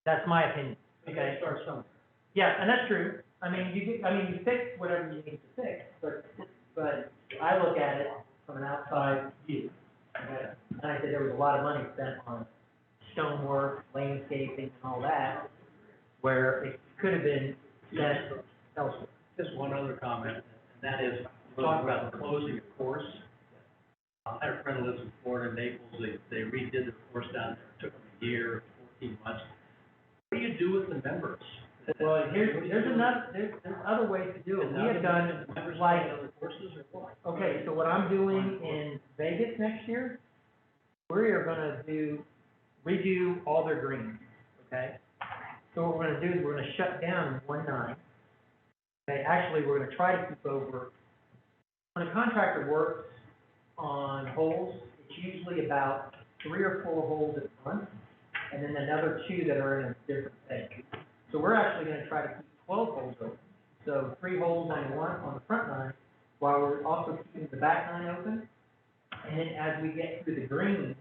That's my opinion. Okay, start somewhere. Yeah, and that's true. You fix whatever you need to fix, but I look at it from an outside view. Okay? And I said there was a lot of money spent on stonework, landscaping, and all that, where it could have been spent elsewhere. Just one other comment, and that is, we talk about closing a course. I had a friend who lives in Florida, Naples, they redid the course down there, it took them a year, 14 months. What do you do with the members? Well, there's other ways to do it. We have done, like, other courses or what? okay, so what I'm doing in Vegas next year, we are gonna redo all their greens, okay? So what we're gonna do is we're gonna shut down one night. Okay, actually, we're gonna try to keep over, when a contractor works on holes, it's usually about 3 or 4 holes at once, and then another 2 that are in a different phase. So we're actually gonna try to keep 12 holes open. So 3 holes on the front nine, while we're also keeping the back nine open. And then as we get through the green,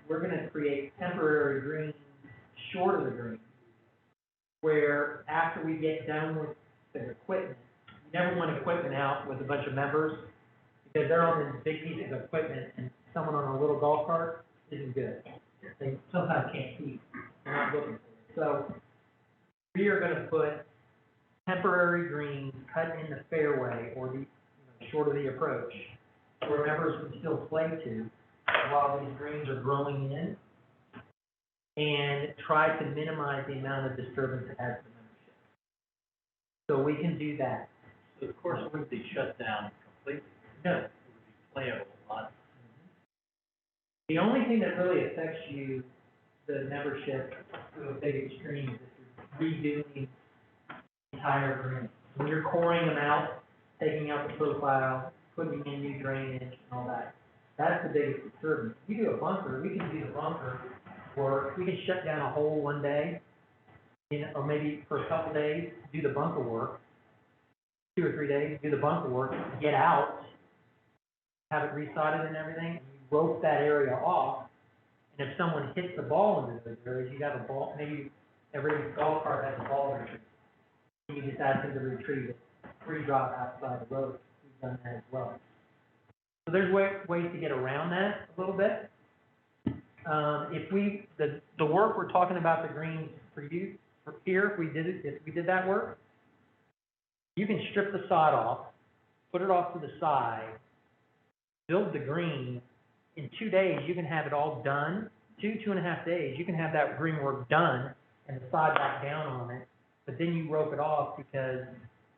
we're gonna create temporary greens short of the green, where after we get done with the equipment. You never want equipment out with a bunch of members, because they're on this big piece of equipment, and someone on a little golf cart isn't good. They sometimes can't keep, they're not looking for it. So, we are gonna put temporary greens cut in the fairway, or the, short of the approach, where members can still play to, while these greens are growing in, and try to minimize the amount of disturbance it has to the membership. So we can do that. So the course wouldn't be shut down completely, No. it would be playable a lot. The only thing that really affects you, the membership, to a big extreme, is if you're redoing the entire green. When you're coring them out, taking out the profile, putting in new drainage and all that, that's the biggest disturbance. If you do a bunker, we can do the bunker, or we can shut down a hole one day, or maybe for a couple days, do the bunker work, 2 or 3 days, do the bunker work, get out, have it resodded and everything, and you rope that area off, and if someone hits the ball into those areas, you have a ball, maybe every golf cart has a ball retriever. You just ask them to retrieve it, free drop outside the road, we've done that as well. So there's ways to get around that a little bit. If the work we're talking about, the greens for you, for here, if we did that work, you can strip the sod off, put it off to the side, build the green. In 2 days, you can have it all done. 2.5 days, you can have that green work done and the sod back down on it. But then you rope it off because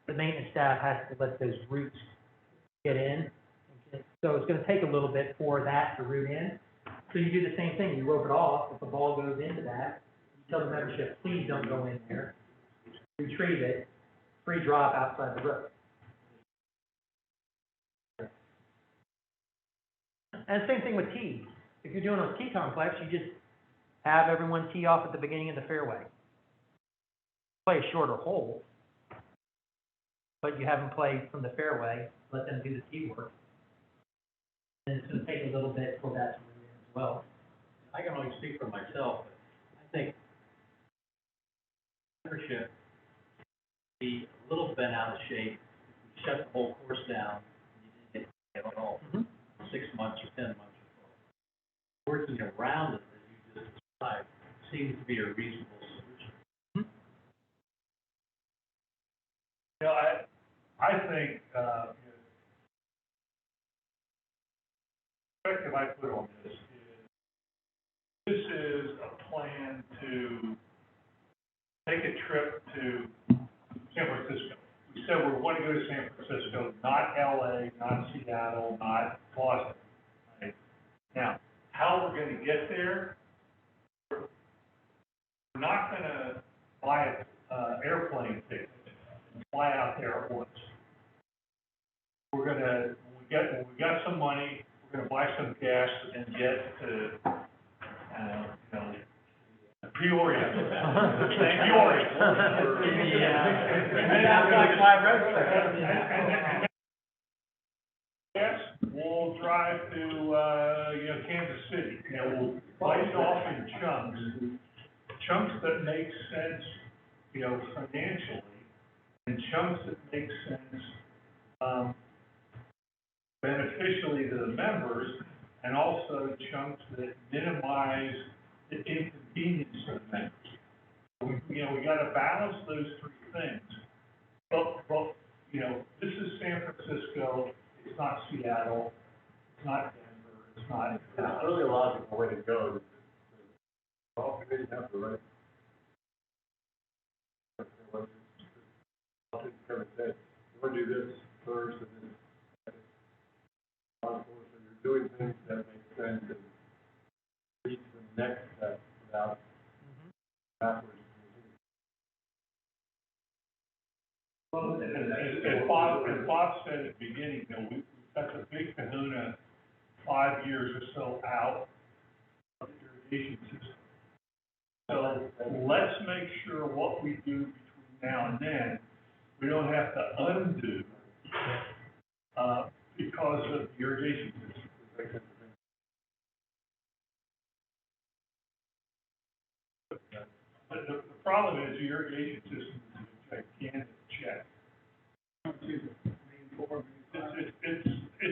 the maintenance staff has to let those roots get in. So it's gonna take a little bit for that to root in. So you do the same thing, you rope it off, if the ball goes into that, you tell the membership, please don't go in there. Retrieve it, free drop outside the road. And same thing with tees. If you're doing a tee complex, you just have everyone tee off at the beginning of the fairway. Play a shorter hole, but you have them play from the fairway, let them do the tee work. And it's gonna take a little bit for that to root in as well. I can only speak for myself, but I think membership be a little bent out of shape, if you shut the whole course down, and you didn't get it at all, 6 months or 10 months or so. Working around it, as you just described, seems to be a reasonable solution. You know, I think, the perspective I put on this is a plan to take a trip to San Francisco. We said we want to go to San Francisco, not LA, not Seattle, not Boston. Right? Now, how we're going to get there, we're not going to buy an airplane ticket and fly out there at once. We're going to, when we got some money, we're going to buy some gas and get to, Peoria. Peoria. Yes, we'll drive to, Kansas City. We'll bite it off in chunks that make sense, financially, and chunks that make sense, beneficially to the members, and also chunks that minimize the inconvenience of the members. We gotta balance those three things. But, this is San Francisco, it's not Seattle, it's not Denver, it's not. It's really a logical way to go. All committees have the right. Kevin said, you want to do this first and then. So you're doing things that make sense and reach the next step without backwards. Well, as Bob said at the beginning, we've got the big kahuna 5 years or so out of the irrigation system. So let's make sure what we do between now and then, we don't have to undo, because of the irrigation system. The problem is the irrigation system is a gigantic check. It's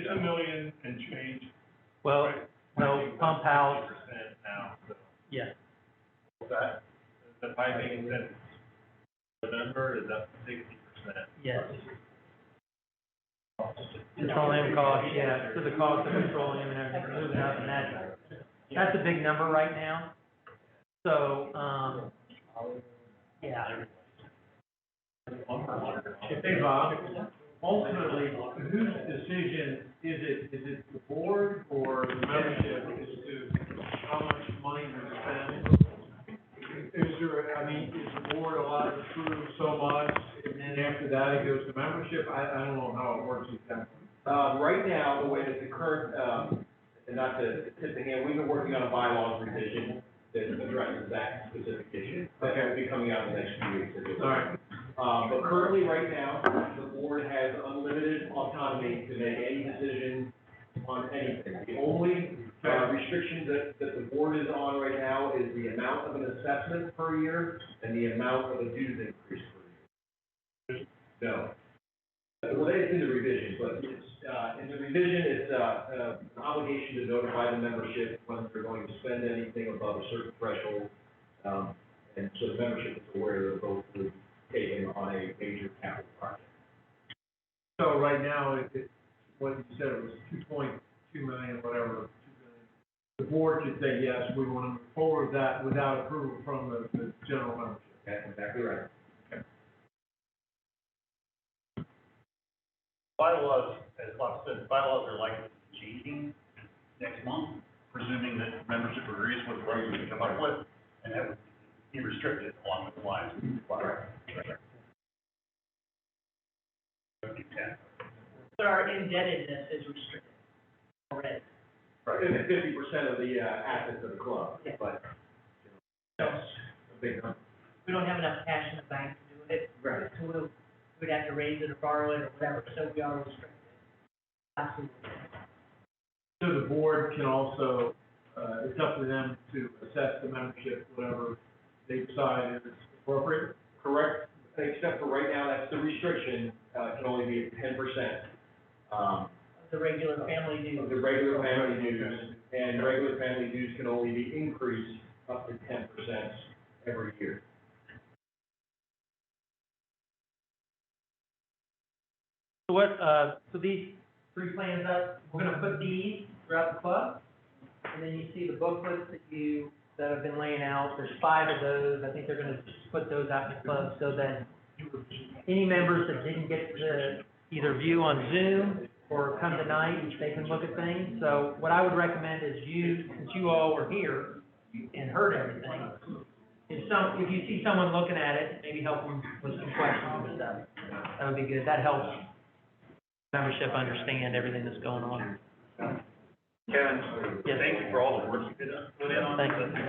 $1 million and change. Well, Right. no, pump house, 60% now, so. yes, What's that? The piping since November is up 60%. yes. Petroleum costs, yeah, so the cost of petroleum and everything are moving up, and that's a big number right now. So, yeah. Hey, Bob, ultimately, whose decision is it the board or the membership as to how much money to spend? Is there, I mean, is the board allowed to approve so much, and then after that it goes to membership? I don't know how it works exactly. Right now, the way that the current, and not to tip the hand, we've been working on a bylaws revision that addresses that specific issue. That will be coming out in the next few weeks. All right. But currently, right now, the board has unlimited autonomy to make any decision on anything. The only restriction that the board is on right now is the amount of an assessment per year and the amount of a dues increase per year. No. Well, it's in the revision, but it's, in the revision, it's, an obligation to notify the membership when they're going to spend anything above a certain threshold. And so the membership is aware that both would be taken on a major capital project. So right now, what you said, it was 2.2 million, whatever, 2 million. The board could say, yes, we want to move forward with that without approval from the general membership. That's exactly right. Bylaws, as Bob said, bylaws are likely to be changing next month, presuming that membership agrees with what we come up with, and that would be restricted along the lines. But our indebtedness is restricted already. Right, and 50% of the, assets of the club, Yeah. but, that's a big number. We don't have enough cash in the bank to do it. Right. So we'd have to raise it or borrow it or whatever, so we are restricted. Absolutely. So the board can also, it's up to them to assess the membership, whatever they decide is appropriate. Correct, except for right now, that's the restriction, can only be at 10%. The regular family dues. Of the regular family dues, and regular family dues can only be increased up to 10% every year. So what, so these 3 plans up, we're gonna put these throughout the club, and then you see the booklets that have been laying out, there's 5 of those, I think they're gonna just put those out in the club, so that any members that didn't get to either view on Zoom or come tonight, they can look at things. So what I would recommend is since you all were here and heard everything, if you see someone looking at it, maybe help them with some questions and stuff. That would be good, that helps membership understand everything that's going on. Kevin, Yes. thank you for all the work you put in on Thank you. this.